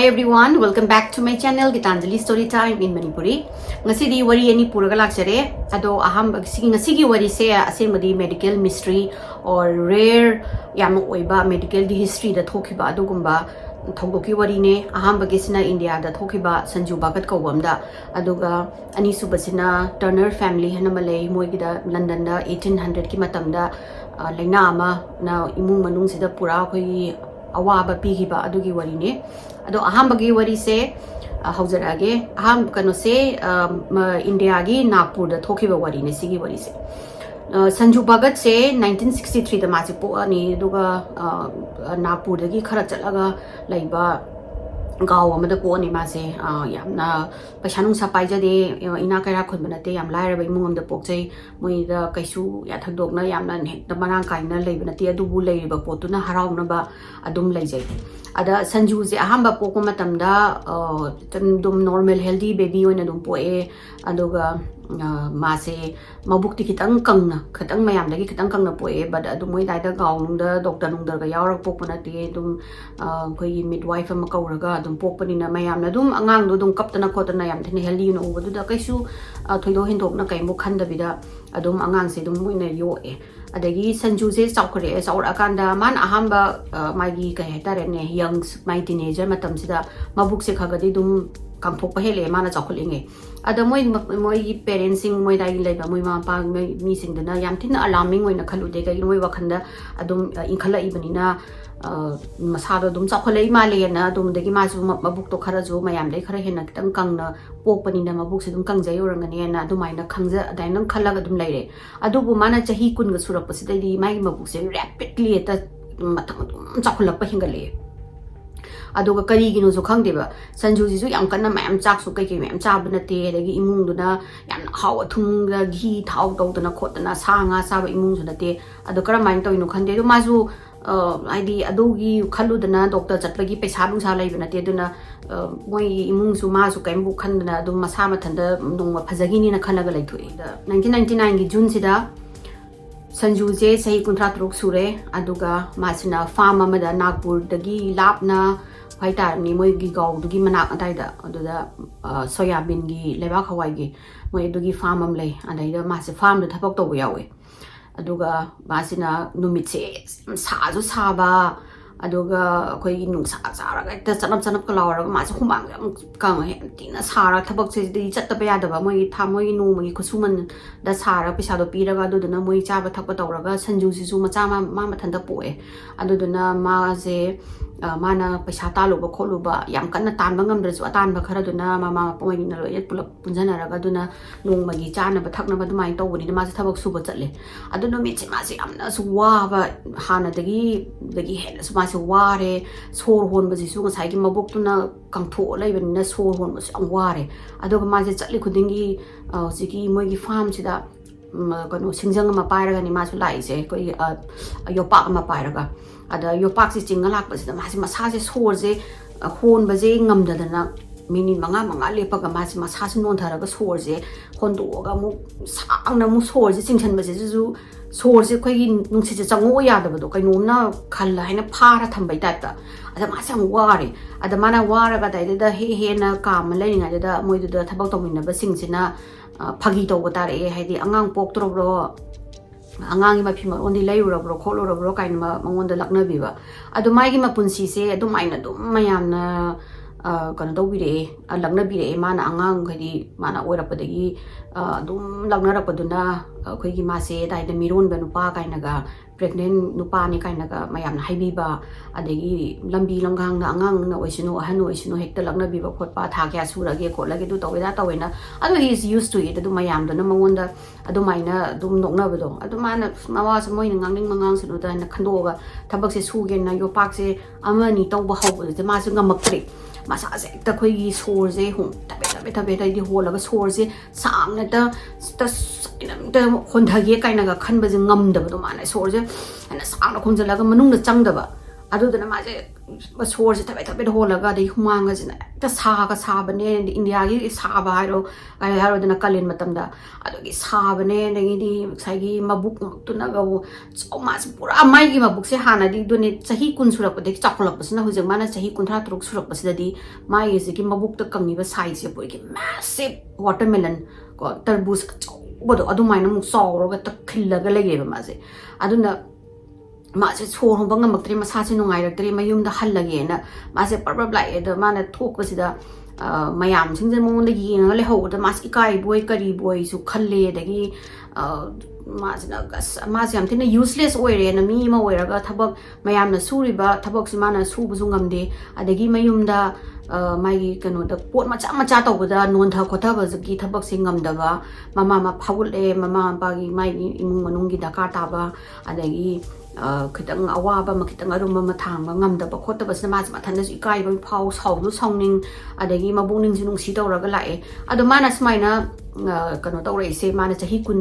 Hi everyone, welcome back to my channel Gitanjali Story Time in Manipuri. Ngasidi wari ani puraga laksare. Ado aham ngasigi wari se asemadi medical mystery or rare yam oiba medical history da thokiba adugumba thogoki wari ne aham bagisina India da thokiba Sanju Bhagat kawamda aduga ani subasina Turner family hanamalay moigida London da 1800 ki matamda laina ama na imung manung sida pura khoi awaba pigiba adugi wari ne ado ahambagi wari se haujarage aham kano se India gi Nagpur da thokiba wari ne sigi wari se Sanju Bhagat se 1963 da masi po ani duga Nagpur da gi khara chalaga laiba gaw amada po ni mase yamna paishanung sa paijade ina kaira khunbana te yam laira bai mungam da pokchai moi da kaisu ya thagdokna yamna hekta marang kaina leibana te adu bu leiba potuna harauna ba adum leijai ada Sanju je ahamba poko matamda dum normal healthy baby oina dum poe aduga mase mabukti kitang kangna khatang mayam dagi kitang kangna poe but adu moi daida gaw nungda doctor nungdar ga yawrak pokpana te dum koi midwife am kauraga dum pokpani na mayam na dum angang do dum kaptana khotana yam thine healthy no ubu da kaisu thoido hindok na kai mu khanda bida adum angang se dum moina yo e adagi Sanju je chawkhre chawrakanda man ahamba magi kai hetare ne young my teenager matam sida mabuk se khagadi dum kamphok pahele mana chawkhlinge ada moi parentsing moi dai leiba moi ma pa mi sing dana yam thin alarming oina khalude kai moi wakhanda adum inkhala ibanina masado dum chawkhalai male na dum dagi ma su mabuk to khara jo mayam dai khara hena kitang kangna pokpani na mabuk se dum kangjai urangani na adumaina khangja dai nang khalaga dum leire adubu mana chahi kun ga surapasi dai mai mabuk se rapidly ta mathang dum chawkhalap hingale aduga karigino jo khangdeba Sanju ji ju yam kanna mayam chak su kai kai mayam chabna te dagi imung duna yam haw thung ga ghi thau tawdana khotana sanga saba imung su nate adu kara main toinu khande du mazu ID adugi khaludana doctor chatpagi paisa lung sa laibana te duna moi imung su ma su kai bu khandana du masa mathanda nongma phajagini na khalaga laithoi 1999 gi June sida Sanju je sahi 53 sure aduga masina farm amada Nagpur dagi lapna haitar ni moi gi gaw dugi manak ataida aduda soya bean gi leba khawai gi moi dugi farm am lei adaida mase farm da thapok to yawe aduga masina numit se sa ju saba aduga koi nungsa charaga ta chanap kalawra mase humang kang tina sara thapok se di chatta ba yadaba moi thamoi nu moi khusuman da sara pisa do piraga aduduna moi chaba thakpa tawraga Sanju ji ju macha ma mathanda poe aduduna ma je mana paisa taluba kholuba yam kanna tanba ngamdrasu atanba kharaduna mama point na loye pulap punjana raga duna nongmagi chana ba thakna ba dumai tawbani ma se thabak suba chatle aduna mi che ma se amna su wa ba hana dagi hena su ma se ware sor hon ba ji su ngasai gi mabok tuna kangtho laibani na sor hon ba su am ware aduga ma se chatli khudingi siki moi gi farm sida kano singjang ma pairaga ni ma su lai se koi yopak ma pairaga ada yopak si chingalak pa sida masi masase sor je hon ba je ngamdadana minit manga lepaga masi masase non tharaga sor je hondoga mu sangna mu sor je chingchan ba je ju sor je koi nungsi je chango ya da do kai nomna khalla haina phara thambai ta ta ada masi am ware ada mana wara ga dai da he na kam lai nga da moi da thabak tawmin ba singsina phagi to tare haidi angang pok tro angangi ma phima ondi lai ro kholo kain ma mangonda lakna biba adu mai gi ma punsi se adu mai na dum mayam na kana do bire lakna bire mana angang khadi mana ora padagi dum lakna ra paduna khoi gi ma se dai da miron ba nupa kaina ga pregnant nupa ni kaina ga mayam na haibiba adagi lambi langang na angang na oisino hanu oisino hekta lakna biba khotpa tha kya surage kholage du tawena adu he is used to it adu mayam da na mangonda adu maina dum nokna bado adu mana mawa sa moi ngang mangang sinu da na khandoga thabak se suge na yo pak se amani tawba hawbu de ma su ngamakri masa se ta khoi gi sor je hum tabe dai di holaga sor je sangna ta hondhage kaina ga khanba je ngamdaba do mana sor je ana sangna khonjalaga manung na changdaba adudana ma je सोर से थबे थबे होलगा दे हुमांगा जिना त saga Sabne India की साबा हारो दना कलिन मतमदा अदोगी साबने दगी दी सागी मबुक तुना गो चौमास पूरा माइगी मबुक से हाना दी दुने सही कुन सुरक पदे चाखलक पसना हुजंग माना सही कुंथरा तुरुक सुरक पसददी माइगी से की मबुक त कंगीबा साइज से पोई की मैसिव वाटरमेलन को तरबूज चौबदो अदुमाइना मु सौरगा त खिल्लगा लेगेबा मासे अदुना मासे सोर होंबा ngamaktri masase nungairaktri mayumda hallagena mase parba blai da mana thokpasida mayam singje monda yenga le howda mas ikai boy kari boy su khalle dagi masina gas mas yam thina useless oire na mi ma oiraga thabak mayam na suriba thabak simana subu sungamde adagi mayumda mai kano da pot macha macha tawda non tha khotha ba gi thabak singam daba mama ma phawule mama ba gi mai imung manung gi dakar taba adagi kitang awaba ma kitang aruma ma thangba ngamdaba khotaba sna mas mathanda su ikai ba phau saunu songning adagi mabungning sinung si tawraga lae ado mana smaina kano tawre se mana chahi kun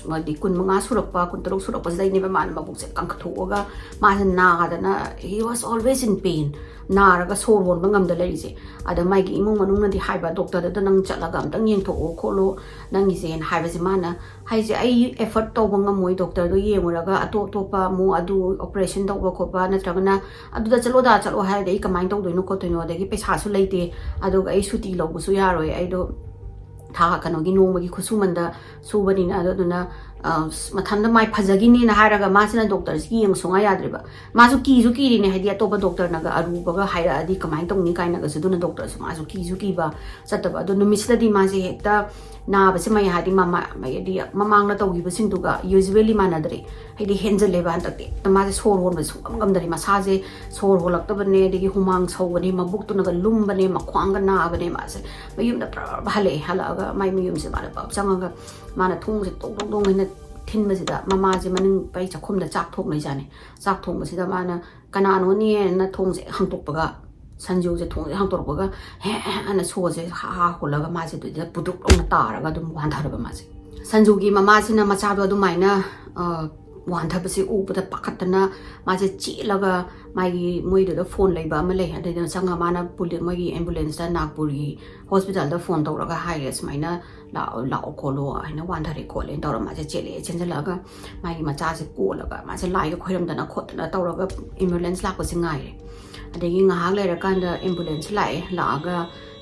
madi kun manga surakpa kun taruk surakpa dai ne ba man mabuk se kangkhthoga ma na adana he was always in pain नारगा सोर होन बंगम the लरिसे अदा माइगी इमु मनुंग नदि हाइबा doctor the नंग चलागा अमतंग येंथो खोलो नंगी से हाइबा से माना हाइसे आई एफर्ट तो बंगम मोय डॉक्टर दो येंगुरगा अतो तोपा मु अदु ऑपरेशन तौबा खोबा नत्रगना अदुदा चलो हाइ दे कमाइन तौदोइनो खोतोइनो दगी पैसा सु लेते अदुगा आई सुटी लौबसु यारोय आई दो था कनोगी नोंबगी खुसुमंदा सुबनिना अदुना मथंदा माइ फजगिनी ना हायरागा मासिना डॉक्टर की यंग सोंगा याद्रिबा मासु कीजु कीरिने हाइदि अतोबा डॉक्टर नगा अरुबगा हायरा अदि कमाइन तौनी काइनागा सदुना डॉक्टर सु मासु कीबा सतबा अदु नुमिसदि मासे हेक्ता नाबसे माइ हादि मामा मायदि ममांगना तौगिबा सिंदुगा यूजुअली मानदरे हाइदि हेंजलेबा हंतते मासे सोर होनबा सुगमगमदरि मसाजे सोर होलक्तबने दिगि हुमांग सौबने मबुक्तुनगा लुम्बने मख्वांगा नाबने मासे मयुमदा प्रभाले हलागा माइ मयुमसे माना पाप चंगागा माना थोंगसे तोंग Hina थिनबसिदा ममाजे मनिंग pai chakhumda chak thok nei jane chak thong basida mana kanano ni na thongse hangtokpaga sanju je thong hangtorpaga he ana soje ha holaga maje du de puduk ong taraga dum wandharaba maje sanju gi mama sina macha do dumaina wandhabasi ubada pakatana maje chilaga magi moido da phone leiba ama lei ade da sanga mana puli magi ambulance da nagpur gi hospital da phone tawraga hires maina la kolo aina wandhare kole tawra maje chele chenjalaga magi macha se kolaga maje lai ga khoiram dana khotna tawraga ambulance la ko singai adegi ngahak le rakanda ambulance lai laaga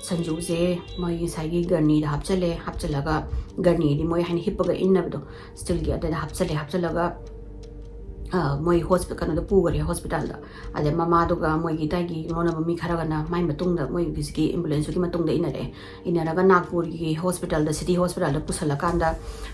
sanju se moi sagi garni da hapchalaga garni di moi hani hipaga innabdo still gi ada hapchalaga moi hospital kana pugare hospital da ade mama duga moi gi tagi ngona mami kharagana mai matung da moi gi ambulance gi matung da inaraga nagpur gi hospital da city hospital da pusala kanda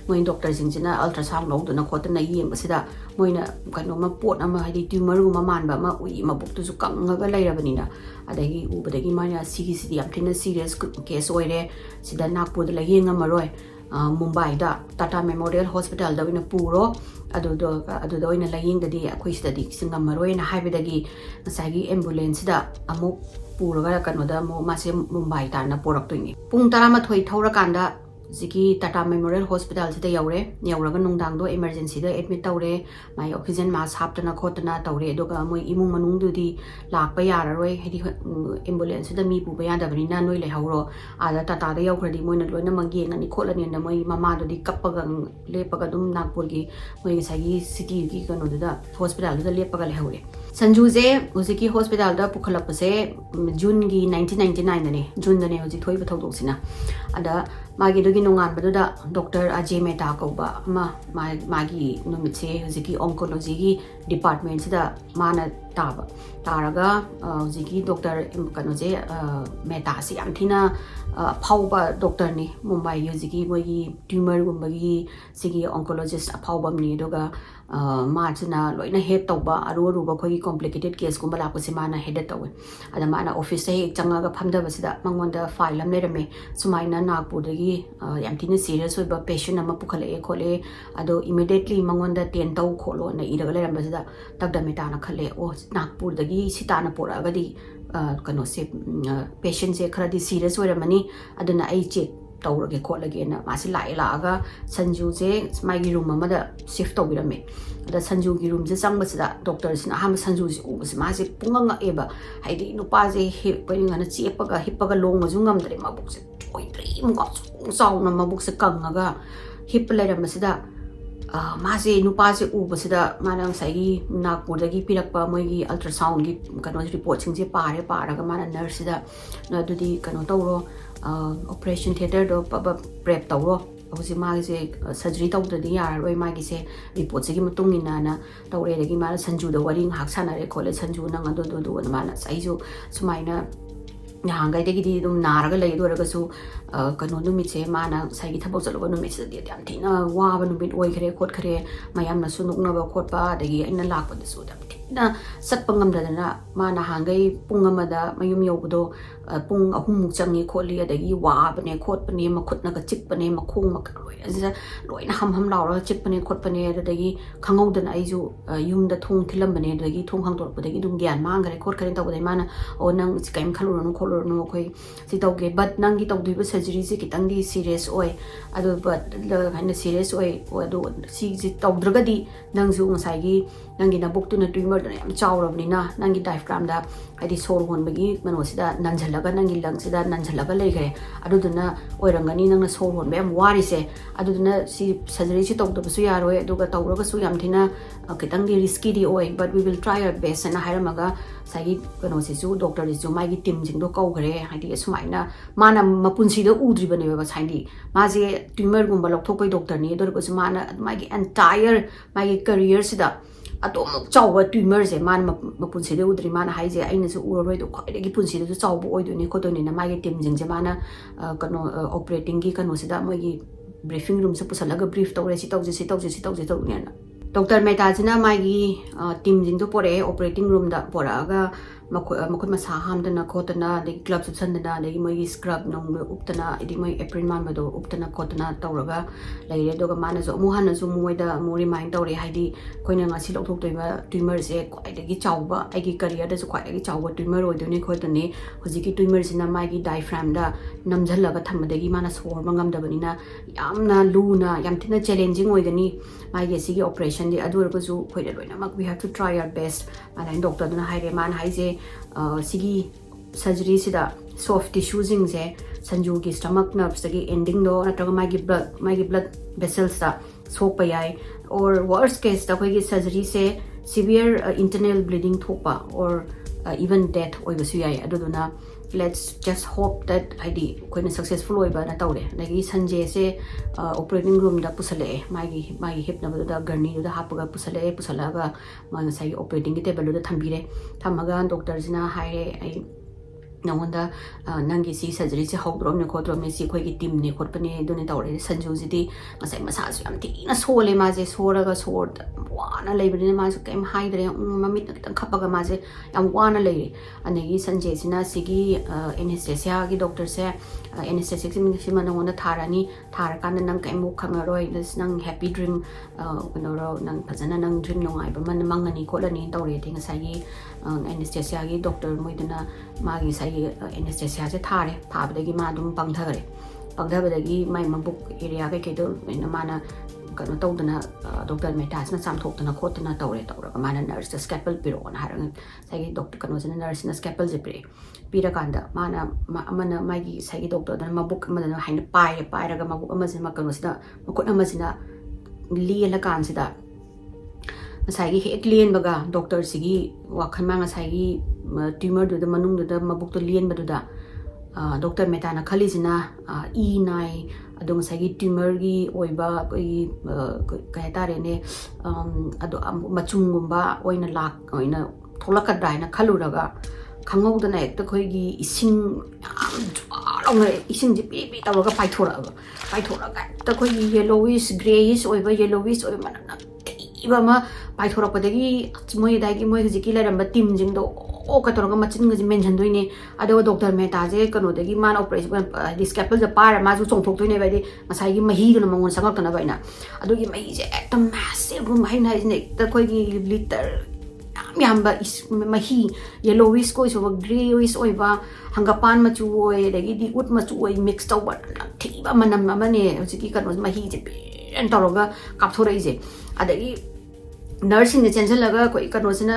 moi doctor jingjina ultrasound lo duna khotna yeng basida moina kano ma pot ama hadi tumor gu maman ba ma ui ma buk tu su kanga ga lairabani na adagi ubadagi mana city am thina serious case oire sida nagpur da yeng amaroi Mumbai da Tata Memorial Hospital da wina puro adu ina laying da di akwai sida di singamaroi na haibidagi nasagi ambulance da amuk puro ga kano da mo mase Mumbai ta na porak tuini pung tarama thoi thora kanda ziki Tata Memorial Hospital sida yauraga nungdang do emergency da admit tawre mai oxygen mask haptana khotana tawre doga moi imung manung du di lakpa yararoi hedi ambulance da mi puba yadabani na noi le hauro ada tata da yaukradi moina loina mangi ngani kholani na moi mama do di kappaga lepaga dum nagpur gi moi sagi city gi kano da hospital da lepaga le haure sanju je uziki hospital da pukhalapase june gi 1999 ne june da ne hoji thoi ba thodok sina ada magi dogi nongan baduda doctor ajay mehta kauba ma magi numitse hojiki oncology gi department sida mana taraga hojiki doctor kano je mehta si am thina phauba doctor ni mumbai hojiki mogi tumor gumbagi sigi oncologist phauba ni doga माचना लोइना head तौबा अरुबा खोगी complicated case गुम्बा लापसे माना head तौवे अदा माना ऑफिस से एक चंगागा फमदबसिदा मंगोंदा फाइल अम लेरमे सुमाइना नागपुरदगी यामथिना सीरियस ओइबा पेशेंट अमा पुखले खोले अदो इमीडिएटली मंगोंदा टेन तौ खोलो ना इरगा लेरमबसिदा तगदमेटाना खले ओ नागपुरदगी सिताना पोरागदी कनो से पेशेंट से खरादी सीरियस ओइरमनी अदना आई check tawrage kholage na masi laga Sanju je maigi room amada shift tawbirame da Sanju gi room je changbasida doctor sina ham Sanju ji ubasi masi punganga eba haidi nupa je hipangana chepaga hipaga longa jungamdre mabuk se oidri muka sauna mabuk se kangaga hip lairamsida मासे नुपासे उबसिदा माना साइगी नागपुरदगी पिरकपा मोइगी ultrasound गी कनो report सिंगसे पारगा माना nurse सिदा नदुदी कनो तौरो operation theatre दो prep तौरो हौसी मागिसे surgery तौददी याररोय मागिसे report सिगी मतुंगिना ना तौरेदगी माना संजू द वरी हाक सानारे खोले संजू नंग दो माना साइजु सुमाइना नहांगाइदगी दum नारगा लेदोरगसु कनो नुमिसे माना साइगी थबक चलबो नुमिसे दि याम थिना वाबा नुमित ओइखरे खोटखरे मयामना सुनुकनबा खोटपा दगी अइना लाकपदसु दम थिना सत्पंगमदना माना हांगाई पुंगमदा मयुम योबदो पुंग अहुमुक चंगी खोली अदगी वाबने खोटपने मखुतनगा चिकपने मखोंग मकरोय लोइना हम लावरा चिकपने खोटपने अदगी खंगौदना आइजु युमदा थोंग थिलमबने अदगी थोंग हांगतोरपदगी दुम ग्यान मांगरे खोटखरे तबदे माना ओ नंग काइम खलुरनु खोलुरनु खोइ सि तौगे बट नंगी तौदिबो सर्जरी से कितंगी सीरियस ओय अदो बट हाइना सीरियस ओय अदो सी जि तौद्रगदी नंगजु ngसाइगी नंगी नबुक्तुना ट्यूमर दना याम चावरबनिना नंगी डायफ्राम दा हाइदि सोर होनबगी मनोसिदा नंझलगा नंगी लंगसिदा नंझलगा लेखरे अदुदना ओइरंगनी नंगना सोर होनबे याम वारिसे अदुदना सी सर्जरी से तौदबसु यारोय अदुगा तौरगसु याम थिना कितंगी रिस्की दी ओय but we will try our best ना हाइरमगा साइगी कनोसिसु डॉक्टर इजु मागी टीम जिंगदो कौगरे हाइदि सुमाइना माना मपुनसिदो उद्रिबने बा साइंदी माजे ट्यूमर गुंबा लौथोपै डॉक्टर नि दरगसु माना मागी एंटायर मागी करियर सिदा अतोमुक चाव ट्यूमर से मान मपुनसिदो उद्रि माना हाइजे आइनसु उररोय दो खैदगी पुनसिदो चाव ओइदोनि खोदोनि ना मागी टीम जिंगजे माना कनो ऑपरेटिंग की कनोसिदा मागी ब्रीफिंग रूम से पुसलगा ब्रीफ तौरे सि तौजे तौनेना डॉक्टर मेहताजना मागी टीम जिंगदो पोरे ऑपरेटिंग रूम दा पोरागा मखुद मसा हामदना खोतना दे ग्लव सुसंदना दे मोई स्क्रब नोंग उपतना इदि मोई एप्रिल मान बदो उपतना खोतना तौरगा लेरे दोगा मानजो मुहानजो मोइदा मो रिमाइंड तौरे हाइदि कोइना ngasi लौथोक्तोइबा ट्यूमर से क्वाइदगी चावबा आइगी करियर दसु क्वाइदगी चावबा ट्यूमर ओइदोनि खोतने हुजिकी ट्यूमर सिना मागी डायफ्राम दा नमझलगा थमदगी माना सोर मंगमदबनिना यामना लूना यामथिना चैलेंजिंग ओइगनी मागी सिगी ऑपरेशन दे अदुरगसु खोइदा लोइना मक we have to try our best माना डॉक्टर दुना हाइरे मान हाइजे सिगी सर्जरी सिदा सॉफ्ट टिश्यू जिंगजे संजू की स्टमक नर्व्स दगी एंडिंग दो नत्रगा मागी ब्लड वेसल्स दा सोपा याय और वर्स्ट केस दा कोई सर्जरी से सिवियर इंटरनल ब्लीडिंग थोपा और इवन डेथ ओइबसु याय अदुदुना let's just hope that ID कोइना सक्सेसफुल ओइबा ना तौरे दगी संजे से ऑपरेटिंग रूम दा पुसले मागी हिपना दा गर्नी दा हापगा पुसलागा मान साई ऑपरेटिंग की टेबल दा थंबीरे थमगा डॉक्टर जिना हाइरे आई नंगोंदा नंगी सी सर्जरी से हौद्रोमने खोद्रोमने सी खोई की टीम ने खोटपने दुने तौरे संजू जिदी ngасai मसाज याम थिना सोले माजे सोरगा सोर वाना लेबने माजे केम हाइदरे ममित तंग खपगा माजे याम वाना लेरे अनेगी संजे सिना सिगी एनेस्थेसिया की डॉक्टर से एनेस्थेसिक सिमा नंगोंदा थारानी थारकान नंग केम खंगरोय नंग हैप्पी ड्रीम नरो नंग फजना नंग ड्रीम नोंगाइबा मन मंगनी खोलनी तौरे थिंग साई एनेस्थेसिया की डॉक्टर मोइदना मागी साई एनेस्थेसिया से थारे थाबदगी मा दुम पंगधबदगी माई मबुक एरिया के केदो माना कनो तौदना डॉक्टर मेहताजना चामथोक्तना खोतना तौरगा माना नर्स स्कैपल पिरोना हारंग साई डॉक्टर कनो जना नर्स ना स्कैपल जे पिरकांदा माना अमना मागी साई डॉक्टर दना मबुक अमना हाइन पायरगा मबुक अमजना कनोसिदा मखुत अमजना लियला कांसिदा ngसाई हेक लियन बगा डॉक्टर सिगी वाखन मा ngसाई ट्यूमर दु मनुंग दु मबुक तो लियन बदुदा डॉक्टर मेहताना खलीजिना ई नाई अदो ngसाई ट्यूमर गी ओइबा कोई कहे तारेने अदो मचुंगुंबा ओइना लाक ओइना थोलकद्राइना खलुरगा खंगौदना एक खोइगी इसिंग इसिंग जे पी तवगा पाइथोरगा त खोइगी येलोइश ग्रेइश ओइबा येलोइश ओइ मनना इबमा पाइथोरपदगी मोइ दागी मोइ हजिकी लरंबा टीम जिंगदो ओ कतोरगा मचिन गजि मेंशन दोइने अदो डॉक्टर मेहता जे कनोदगी मान ऑपरेशन दि स्कैपल जे पार माजु चोंथोक्तोइने बाइदि मसाइगी मही दुन मंगोन संगक्तना बाइना अदोगी मही जे एकदम मैसिव मही नाइजने त कोइगी litre yamba mahi yellowish ko so grayish oiba hanggapan machu oi dagi di ut machu oi mix tawba thiba manam amane hojiki kano mahi je ben tawroga kapthora ije adagi nursing the tension laga koi kano sina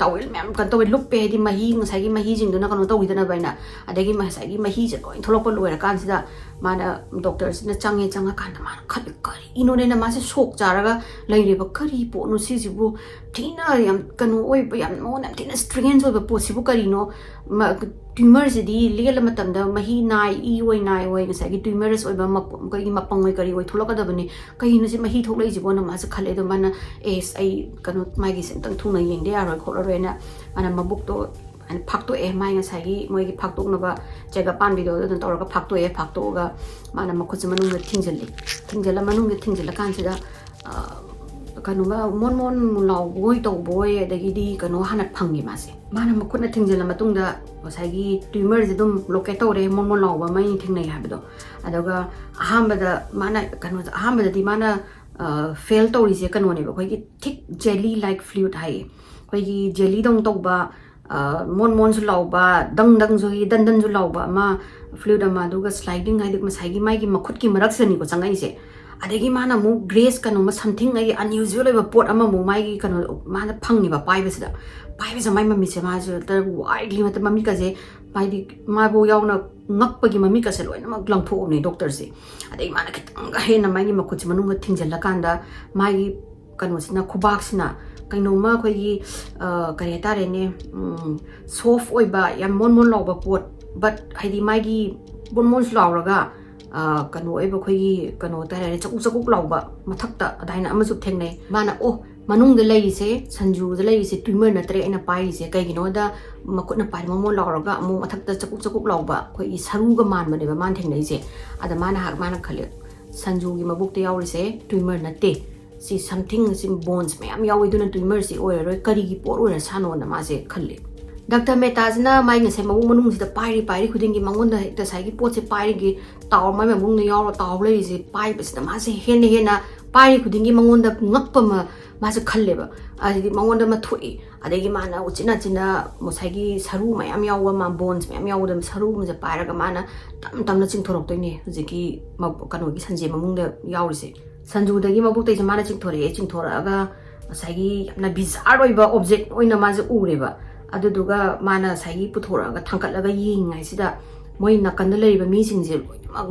tawel mem kan tawel luppe di mahi ngasai gi mahi jing duna kano tawidana baina adagi masai gi mahi je loi tholokpa loira kan sida mana doctor sina changa kan ma khat kari inone na ma se sok jaraga laire ba kari po no si jibu thina yam kano oi ba yam no na thina strange oi ba possible kari no tumor se di legal matam da mahi nai oi ngasai gi tumors oi ba kai gi mapang oi kari oi tholoka da bani kai no se mahi tholai jibo na ma se khale do mana es ai kano mai gi sen tang thuna yeng de aroi kholore na mana mabuk to and pakto mai ngasai gi moi gi pakto na ba jaga pan video do ton tor ga pakto ga mana makhuch manung ga thingjala manung ga thingjala kan sida kanu ma mon law boy to boy adagi di kanu hanat phangi ma se mana makhuna thingjala matung da ngasai gi tumor je dum locate tore mon law ba mai thingnai habdo adaga ahamba da mana kanu ahamba da di mana fail to ri se kanu ne ba khoi gi thick jelly like fluid hai khoi gi jelly dong to ba mon su lau ba dang su hi dan su lau ba ma fluid ma du ga sliding hai dik ma sai gi mai gi makhut ki marak se ni ko changai se adegi mana mu grace kanu ma something ai unusual ba pot ama mu mai gi kanu mana phang ni ba pai ba sida mai ma mi se ma ju ta widely ma ta mami ka je mai di ma bo yaw na ngak pa gi mami ka se loi na ma lang tho ne doctor se adegi mana kitang ga he na mai gi makhut manung ga thingjal la kan da mai gi kanu sina khubak sina kainoma khoi gi kare tare ne soft oi ba yam mon law ba pot but haidi mai gi mon law raga kanu oi ba khoi gi kanu tare chakuk law ba mathak ta adaina amasu thengnei mana o manung de lai se sanju de lai se tumor na tre ina pai se kai gi no da makut na pai mon law raga amu mathak ta chakuk law ba khoi gi saru ga man ba ne ba man thengnei se ada mana hak mana khale sanju gi mabuk te yaw se tumor na te si something in bones me am yawi dun tumor si oi roi kari gi por ora sano na ma se khalle doctor metajna mai nge se mawu manung si da pai khuding gi mangon da ta sai gi pot se pai gi taw mai mung ne yaw taw le si pai bes da ma se hen na pai khuding gi mangon da ngak pa ma se khalle ba adi mangon da ma thui adegi mana china mo sai gi saru mai am yaw ma bones me am yaw da saru ma se pai ra ga mana tam na ching thorok toi ne ji gi ma kanu gi sanje mamung da yaw ri se sanju dagi mabuk te jamana chingthora aga sagi na bizarre oi ba object oina ma je ure ba adu duga mana sagi puthora ga thangkat laga ying ngai sida moi nakan da lei ba mi sing je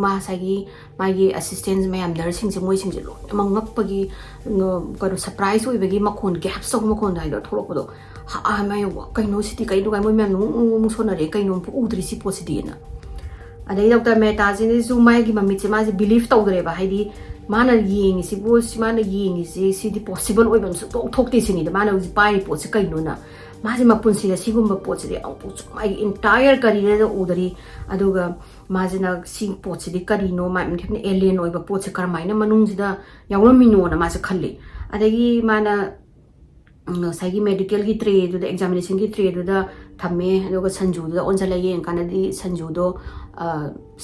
ma sagi mai assistants mayam nursing je moi sing je mangak pagi ko surprise oi bagi makhon gap so makhon dai do thorok do ha mai wa kai no city kai du ga moi mem nu sona re kai no pu udri si posidi na adai doctor meta jin zu mai gi mami che ma je believe to dre ba haidi mana ying si bo si mana ying si di possible oi bam so thok ti sini da mana uji pai po se kai no na ma ji mapun si da si gum ba po se au pu mai entire career da udari aduga ma ji na si po se di kari no ma mthne alien oi ba po se kar mai na manung ji da yawlo mi no na ma se khalle adagi mana sagi medical gi tre du da examination gi tre du da thame aduga sanju da on jala yeng kana di sanju do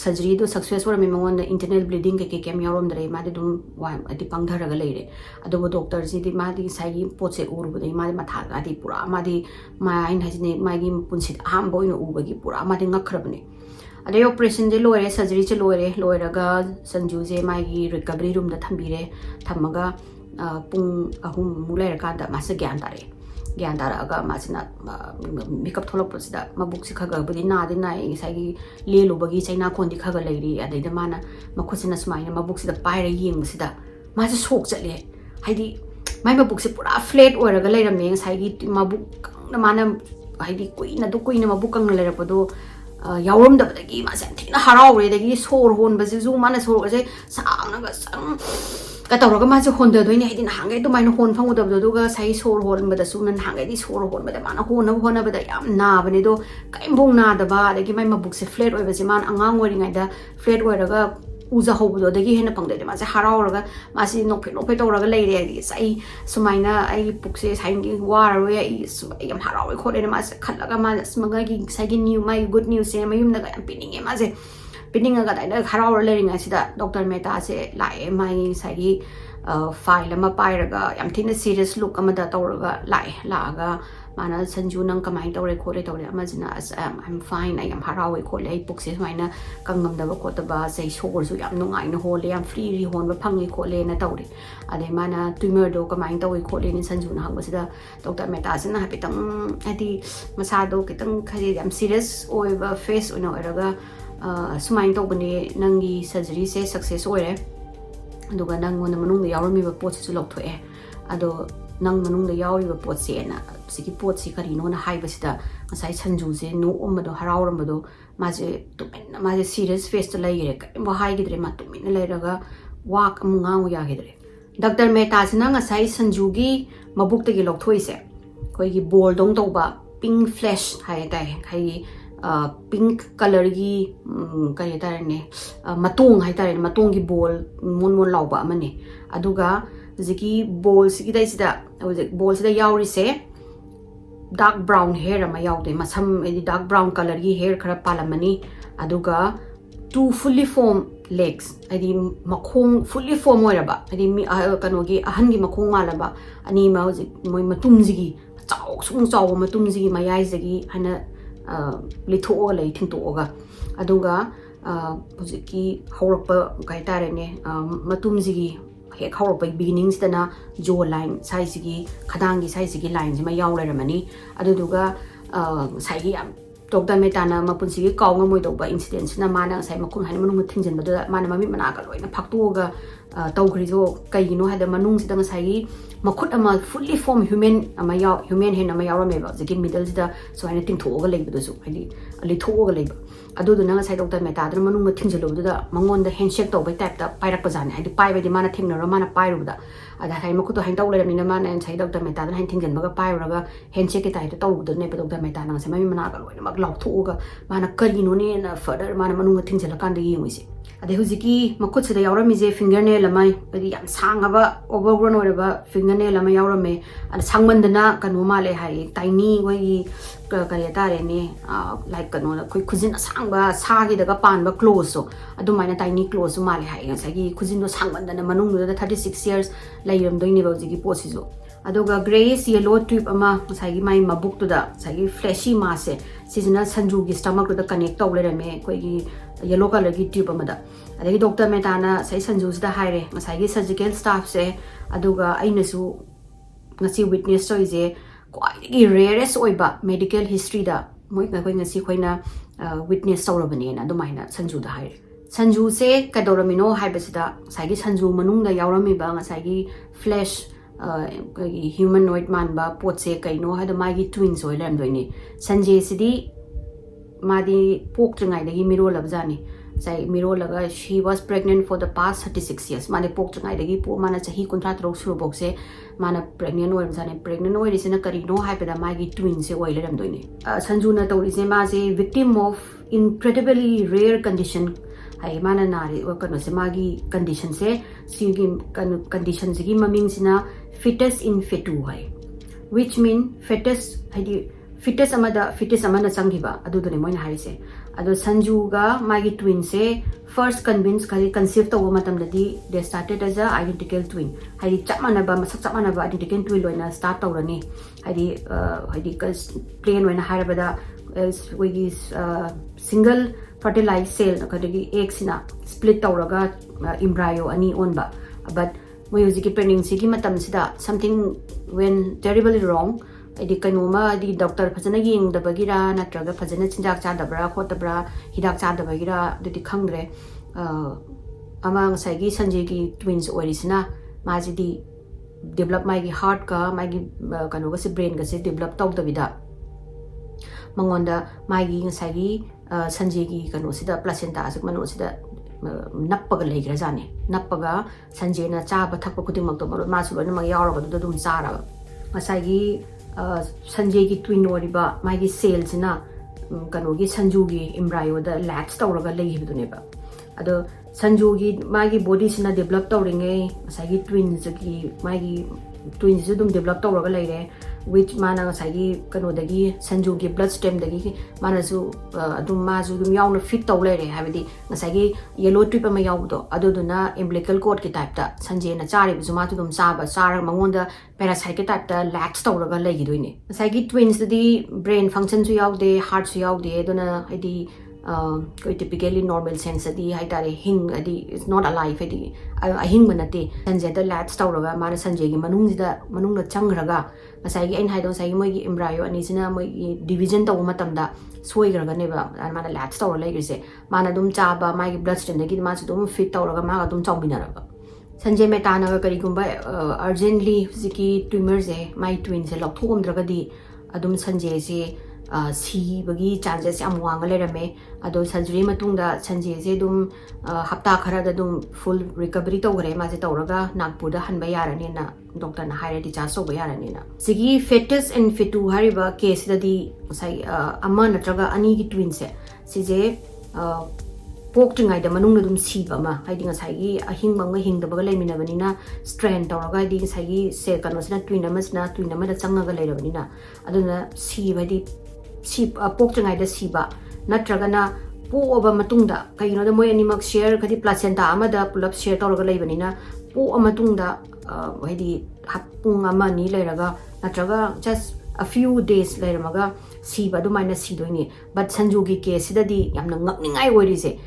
surgery do successful me mangon internal bleeding ke kem yarom dre ma de dum wa ati pangdhara ga leire adugo doctor ji di ma di sagi poche ur bu de ma matha ga di pura ma di ma ain hajne ma gi punsit ham boy no u ba gi pura ma di ngakhrabne ade operation je loire surgery je loire ga sanju je ma gi recovery room da thambire thamaga pung ahum mulai ka da ma se gyan tare aga ma sina makeup tholok posida mabuk si khaga budi na de na sagi le lo bagi chaina khon di khaga leiri adai da mana makhosina smaina mabuk si da paira yeng sida ma se sok chale haidi mai mabuk si pura flat ora ga leiram ne sagi mabuk na mana haidi kuina mabuk kang leira podo yawrom da dagi ma san thina harau re dagi sor hon ba ju mana sor ga se sang na ga sang ka tawra ma je hon da doi ne hidin hangai to maina hon phangu da do ga sai sor hon ba da su nan hangai di sor hon ba da mana hon ba da yam na ba ne do kai bong na da ba da gi mai ma buk se flat oi ba je man angang wori ngai da flat oi ra ga uza ho bu do da gi hena pang da ma se harau ra ga ma si nok phe to ra ga lei re gi sai sumaina ai buk se sai gi war ro ai yam harau oi khole ne ma se khat la ga ma smaga gi sai gi new mai good news se mayum na ga yam pining e ma se pining ga dai harau ra le ring asida doctor meta se lai mai sai gi file ama pairaga yam thina serious look amada tawraga laaga mana Sanju nang kamai tawre khole tawre amajina as I'm fine I am harawe khole ai pukse maina kangam daba khotaba sei sor su yam nungai na hole yam free hon ba phangi khole na tawre ade mana tumor do kamai tawi khole ni Sanju na hangwasida Dr. Mehta sina hapitang adi masado kitang khari yam serious oiba face ono eraga sumain tawbani nangi surgery se success oire aduga nang wona manung da yawrami ba pot su lok thoe ado nang manung da yawri ba pot se na siki pot si kari no na hai ba sida ngasai Sanju je no omado harawram bado maje tumen maje serious face to laire ka mo hai gidre ma tumen lairaga wak amunga u ya gidre Dr. Mehta sina ngasai Sanju gi mabuk ta gi lok thoi se koi gi bol dong to ba pink flesh hai tai khai pink color gi kai tare ne matung hai tare matung gi bol mon law ba mane aduga ziki bol siki dai sida bol sida yauri se dark brown hair ama yaude masam dark brown color gi hair khara palamani aduga two fully formed legs adi makhong fully form oiraba adi mi kano gi ahan gi makhong malaba ani ma moi matum jigi chaw sung chaw matum jigi mayai jigi hana litho lei thingto ga aduga hujiki haurakpa kai tare ne matum jigi he haurakpa beginnings dana jaw line size gi khadang gi size gi line ma yaw leramani aduduga sai gi Dr. Mehta na mapunsi gi kaw nga moi doba incidents na mana sai makun hani manung thingjen badu mana mami mana ka loina phaktu ga tawgri jo kaino hada manung sidang sai makhut ama fully form human ama yaw human hen ama yaw me ba jigi middle sida so hani ting thoga lei badu so hani ali thoga lei ba adu du na sai Dr. Mehta da manung thingjen lo badu da mangon da handshake to ba type ta pairak pa jani hadi pai ba di mana thingna ro mana pai ru da ada hai makut hain taw le ni na mana sai Dr. Mehta da hain thingjen ba ga pai ru ga handshake ki tai to taw du ne ba Dr. Mehta na sai mami mana ka loina mak law thoga mana kari no ne na further mana manung thingjen la kan da yi ngoi ade hujiki makut sida yawrami je fingernail amai adi yam sangaba overgrown oraba fingernail amai yawrame ad sangmandana kanu male hai tiny wai kare tare ne like kanu koi khujin asangba sagi daga panba close so adu maina tiny close male hai sagi khujin do sangmandana manung do 36 years lairam doini ba hujiki posi jo aduga grayish yellow tube ama sagi mai mabuk to da sagi fleshy mass se seasonal Sanju gi stomach to da connect to le me koi gi yellow color gi tube amada adagi Dr. Mehta na sai Sanju da haire ngasai gi surgical staff se aduga aina su ngasi witness to je quite gi rarest oiba medical history da moi koi ngasi khoina witness tawrabani na adumaina Sanju da haire Sanju se kadoramino haibasida sai gi Sanju manung da yawrami ba ngasai gi flesh humanoid man ba pot se kaino hada magi twins oi lam doini Sanjay sidi madi pok tringai dagi miro labjani sai miro laga she was pregnant for the past 36 years mane pok tringai dagi po mana chahi kontra trok suru bok se mana pregnant oi bjani pregnant oi risina karino haipeda magi twins se oi lam doini Sanju na tori se ma se victim of incredibly rare condition hai mana nari kano se magi condition se sigi condition sigi maming sina fetus in fetu hai which mean fetus hadi fetus amana changiba adu done moina hai se adu Sanju ga magi twin se first convince kali conceive to matam dadi they started as a identical twin hadi chamana ba masak chamana ba identical twin loina start tawrani hadi plain loina hairabada we single fertilized cell kadagi egg sina split tawraga embryo ani onba but we use ki pregnancy ki matam sida something went terribly wrong adi kanoma di doctor phajana yeng da bagira natraga phajana chinjak cha dabra khotabra hidak cha da bagira dudi khangre amang sai gi Sanjay gi twins orisina maji di develop my heart ka my kanu ga se brain ga se develop taw da vida mangonda my gi sai gi Sanjay gi kanu sida placenta asik manu sida nappaga leigra jane nappaga Sanjay na cha ba thakpa kuding mak to maro ma su lo ma yawra ba dum chara asai gi Sanjay gi twin oriba my gi cells na kanu gi Sanju gi embryo da latch tawraga leihi bidune ba ado Sanju gi my gi body sina develop tawringe asai gi twins gi my gi twins dum develop tawraga leire which mana ngasai kano dagi Sanju gi blood stem dagi mana su adum ma su dum yaw na fit taw lere habidi ngasai yellow trip ama yaw do aduduna umbilical cord ki type ta Sanjay na chari bu ma tu dum sa ba sar mangonda parasite ki type ta lax taw raga legi doine ngasai twins di brain function su yaw de heart su yaw de aduna hidi typically normal sense adi haitare hing adi is not alive adi ahing manate Sanjay da lax taw raga mana Sanjay gi manung da changraga ngasai gi en haido sai moi gi embryo ani sina moi gi division taw matamda soi graga ne ba mana lax taw lai gise mana dum cha ba mai gi blood stream dagi ma su dum fit taw raga ma dum chawbina raga Sanjay meta na kari gumba urgently ziki tumor je mai twin se lok thom draga di adum Sanjay se si bagi chances am wang le rame ado surgery matungda Sanjay se dum hapta khara da dum full recovery to gre ma se tawraga Nagpur da hanba yarani na doctor na haire di cha so ba yarani na sigi fetus and fetu hariba case da di sai amma natraga ani gi twin se si je pok tingai da manung dum si ba ma haidi ngasai gi ahing bang hing da ba leimina bani na strand tawraga di sai gi se kano sina twin ama da changa ga leirabani na aduna si ba di si pok tingai da si ba natraga na po oba matungda kaino da moi animak share kadi placenta ama da pull up share tawraga leibani na po amatungda haidi hapung ama ni leiraga natraga just a few days leiramaga si ba do minus si doini but Sanju gi case da di yamna ngakningai wori se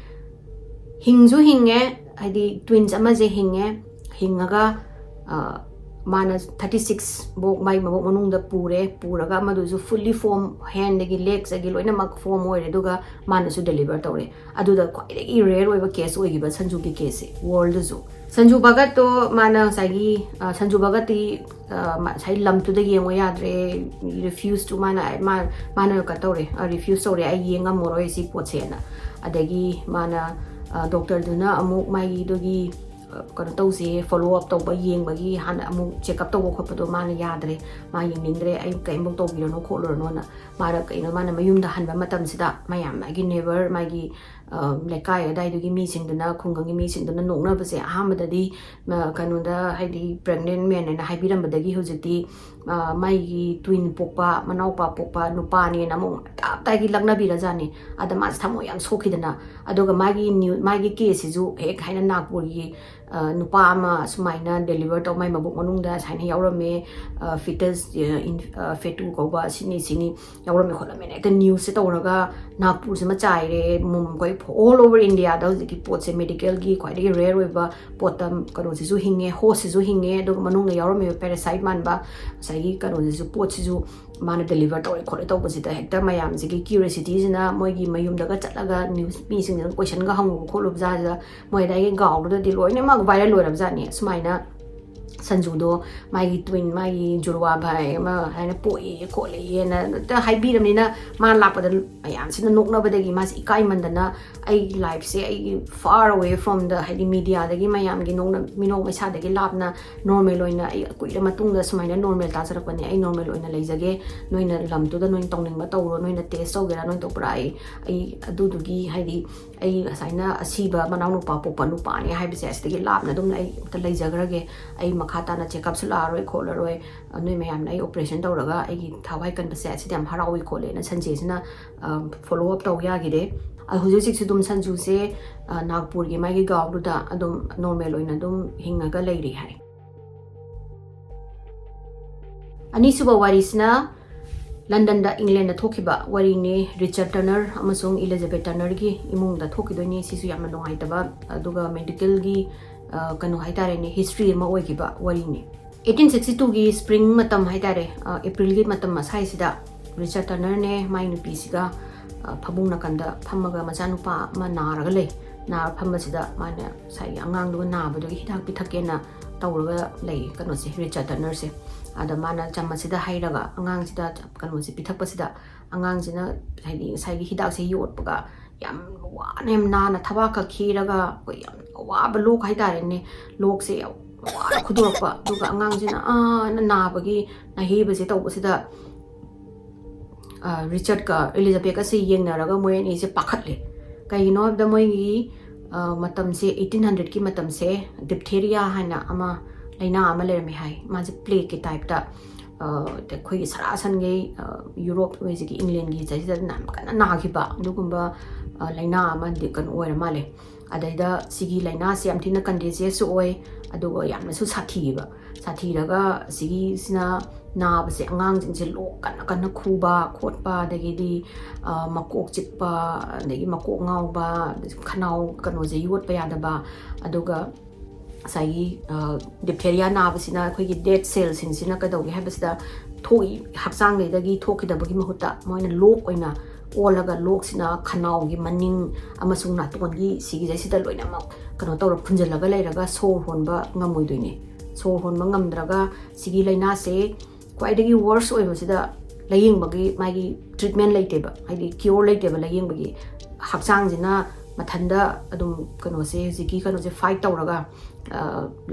hingju hinge haidi twins ama je hingaga mana 36 bok mai mabok manung da puraga madu ju fully form hand gi legs gi loina mak form oi duga mana su deliver tawre adu da quite rare oi ba case oi gi ba Sanju gi case world ju Sanju Bhagat to mana sagi Sanju Bhagat ti sai lam tu da yeng yadre refuse to mana ka tawre refuse tawre ai yenga moroi si pochena adagi mana doctor duna amuk mai dogi kano tawse follow up tawba yengbagi hana amuk check up tawba khotpado mana yadre ma yengningdre ai kaimbo tawbirano kholorno na mara kaino mana mayumda hanba matam sida mayam agi neighbor magi lekai adai dogi mi singduna khungangi mi singduna nokna base ahamadadi kano da haidi pregnant man na haibirambadagi hojiti maigi twin pokpa manaupa pokpa nupa ni namu tai gi lagna birajani adama thamo yang sokhidana adoga magi case ju ek haina Nagpur gi nupa ama sumaina deliver to mai mabuk manungda saina yaurame fetus fetu koba sini yaurame kholame ekta news se tawraga Nagpur se ma chaire mum koi all over India da ki pot se medical gi quite rare oiba potam karo se ju hinge ho se ju hinge do manung yaurame parasite man ba sai karo se ju pot se ju mana deliver to khole to basita hekta mayam se ki curiosity jina moi gi mayum daga chatlaga news mi sing question ga hangu kholob ja moi da gi gaw do di loine ma viral lorab jani sumaina Sanju do mai twin mai jurwa bhai ma haina poi khole yena ta haibiram ni na ma lapada mayam sina nokna badagi mas ikai mandana ai life se ai far away from the haidi media dagi mayam gi nokna minok maisa dagi lapna normal oina ai kuira matung da sumaina normal ta sarak pani ai normal oina leijage noina lam tu da noin tongning ma tawro noina test tawgera noin to prai ai adu dugi haidi ai asaina asiba manau nu pa popa nu pa ni haibise asdagi lapna dum ai ta leijagrage ai khata na check up sula roi kholaroi noi mayam nai operation tawraga ai gi thawai kan base sidam harawi khole na Sanjay sina follow up taw ya gi de hujik sik dum Sanju se Nagpur gi mai gi gaw du da adum normal oina dum hingaga leiri hai ani suba warisna London da England da thokiba wari ne Richard Turner amasung Elizabeth Turner gi imung da thokidoni sisu yamna nongai taba aduga medical gi kano haitare ne history ma oikiba wari ne 1862 gi spring matam haitare April gi matam masai sida Richard Turner ne mai nupi siga phabung nakanda phamaga machanupa ma naraga lei na phamba sida mana sai angang du na ba do hidak pithake na tawraga lei kano se Richard Turner se ada mana chamma sida hairaga angang sida kano se pithakpa sida angang sina haidi sai gi hidak se yotpaga yam wanem na thaba ka khiraga ko yam wa ba lok haitare ne lok se wa khudurpa duga angang sina na bagi na heba se tawba sida Richard ka Elizabeth ka se yengnaraga moi ni se pakhatle kaino da moi gi matam se 1800 ki matam se diphtheria haina ama laina ama lermi hai ma je plague ki type da ꯑꯩꯈꯣꯏꯒꯤ ꯁꯔꯥꯁꯟꯒꯤ ꯌꯨꯔꯣꯞ ꯍꯧꯖꯤꯛꯀꯤ ꯏꯪꯂꯦꯟꯒꯤ ꯁꯤꯗ ꯀꯟꯅ ꯅꯥꯈꯤꯕ ꯑꯗꯨꯒꯨꯝꯕ ꯂꯩꯅꯥ ꯑꯃꯗꯤ ꯀꯩꯅꯣ ꯑꯣꯏꯔ ꯃꯥꯜꯂꯦ ꯑꯗꯩꯗ ꯁꯤꯒꯤ ꯂꯩꯅꯥꯁꯦ ꯌꯥꯝ ꯊꯤꯅ ꯀꯟꯇꯦꯖꯤꯌꯁꯁꯨ ꯑꯣꯏ ꯑꯗꯨꯒ ꯌꯥꯝꯅꯁꯨ ꯁꯥꯊꯤꯕ ꯁꯥꯊꯤꯔꯒ ꯁꯤꯒꯤꯁꯤꯅ ꯅꯥꯕꯁꯦ ꯑꯉꯥꯡꯁꯤꯡꯁꯦ ꯂꯣꯛ ꯀꯟꯅ ꯀꯟꯅ ꯈꯨꯕ ꯈꯣꯠꯄ ꯑꯗꯒꯤꯗꯤ ꯃꯀꯣꯛ ꯆꯤꯛꯄ ꯑꯗꯒꯤ ꯃꯀꯣꯛ ꯉꯥꯎꯕ ꯈꯅꯥꯎ ꯀꯩꯅꯣꯁꯦ ꯌꯣꯠꯄ ꯌꯥꯗꯕ ꯑꯗꯨꯒ ꯉꯁꯥꯏꯒꯤ ꯗꯤꯞꯊꯦꯔꯤꯌꯥ ꯅꯥꯕꯁꯤꯅ ꯑꯩꯈꯣꯏꯒꯤ ꯗꯦꯠ ꯁꯦꯜꯁꯤꯡꯁꯤꯅ ꯀꯩꯗꯧꯒꯦ ꯍꯥꯏꯕꯁꯤꯗ ꯊꯣꯛꯏ ꯍꯛꯆꯥꯡꯗꯒꯤ ꯊꯣꯛꯈꯤꯗꯕꯒꯤ ꯃꯍꯨꯠꯇ ꯃꯣꯏꯅ ꯂꯣꯛ ꯑꯣꯏꯅ ꯑꯣꯜꯂꯒ ꯂꯣꯛꯁꯤꯅ ꯈꯅꯥꯎꯒꯤ ꯃꯅꯤꯡ ꯑꯃꯁꯨꯡ ꯅꯥꯇꯣꯟꯒꯤ ꯁꯤꯒꯤꯁꯤꯗ ꯂꯣꯏꯅꯃꯛ ꯀꯩꯅꯣ ꯇꯧꯔ ꯐꯨꯟꯖꯜꯂꯒ ꯂꯩꯔꯒ ꯁꯣꯔ ꯍꯣꯟꯕ ꯉꯝꯃꯣꯏꯗꯣꯏꯅꯦ ꯁꯣꯔ ꯍꯣꯟꯕ ꯉꯝꯗ꯭ꯔꯒ ꯁꯤꯒꯤ ꯂꯩꯅꯥꯁꯦ ꯈ꯭ꯋꯥꯏꯗꯒꯤ ꯋꯔꯁ ꯑꯣꯏꯕꯁꯤꯗ ꯂꯥꯌꯦꯡꯕꯒꯤ ꯃꯥꯒꯤ ꯇ꯭ꯔꯤꯠꯃꯦꯟ ꯂꯩꯇꯦꯕ ꯍꯥꯏꯗꯤ ꯀ꯭ꯌꯣꯔ ꯂꯩꯇꯦꯕ ꯂꯥꯌꯦꯡꯕꯒꯤ ꯍꯛꯆꯥꯡꯁꯤꯅ ꯃꯊꯟꯗ ꯑꯗꯨꯝ ꯀꯩꯅꯣꯁꯦ ꯍꯧꯖꯤꯛꯀꯤ ꯀꯩꯅꯣꯁꯦ ꯐꯥꯏꯠ ꯇꯧꯔꯒ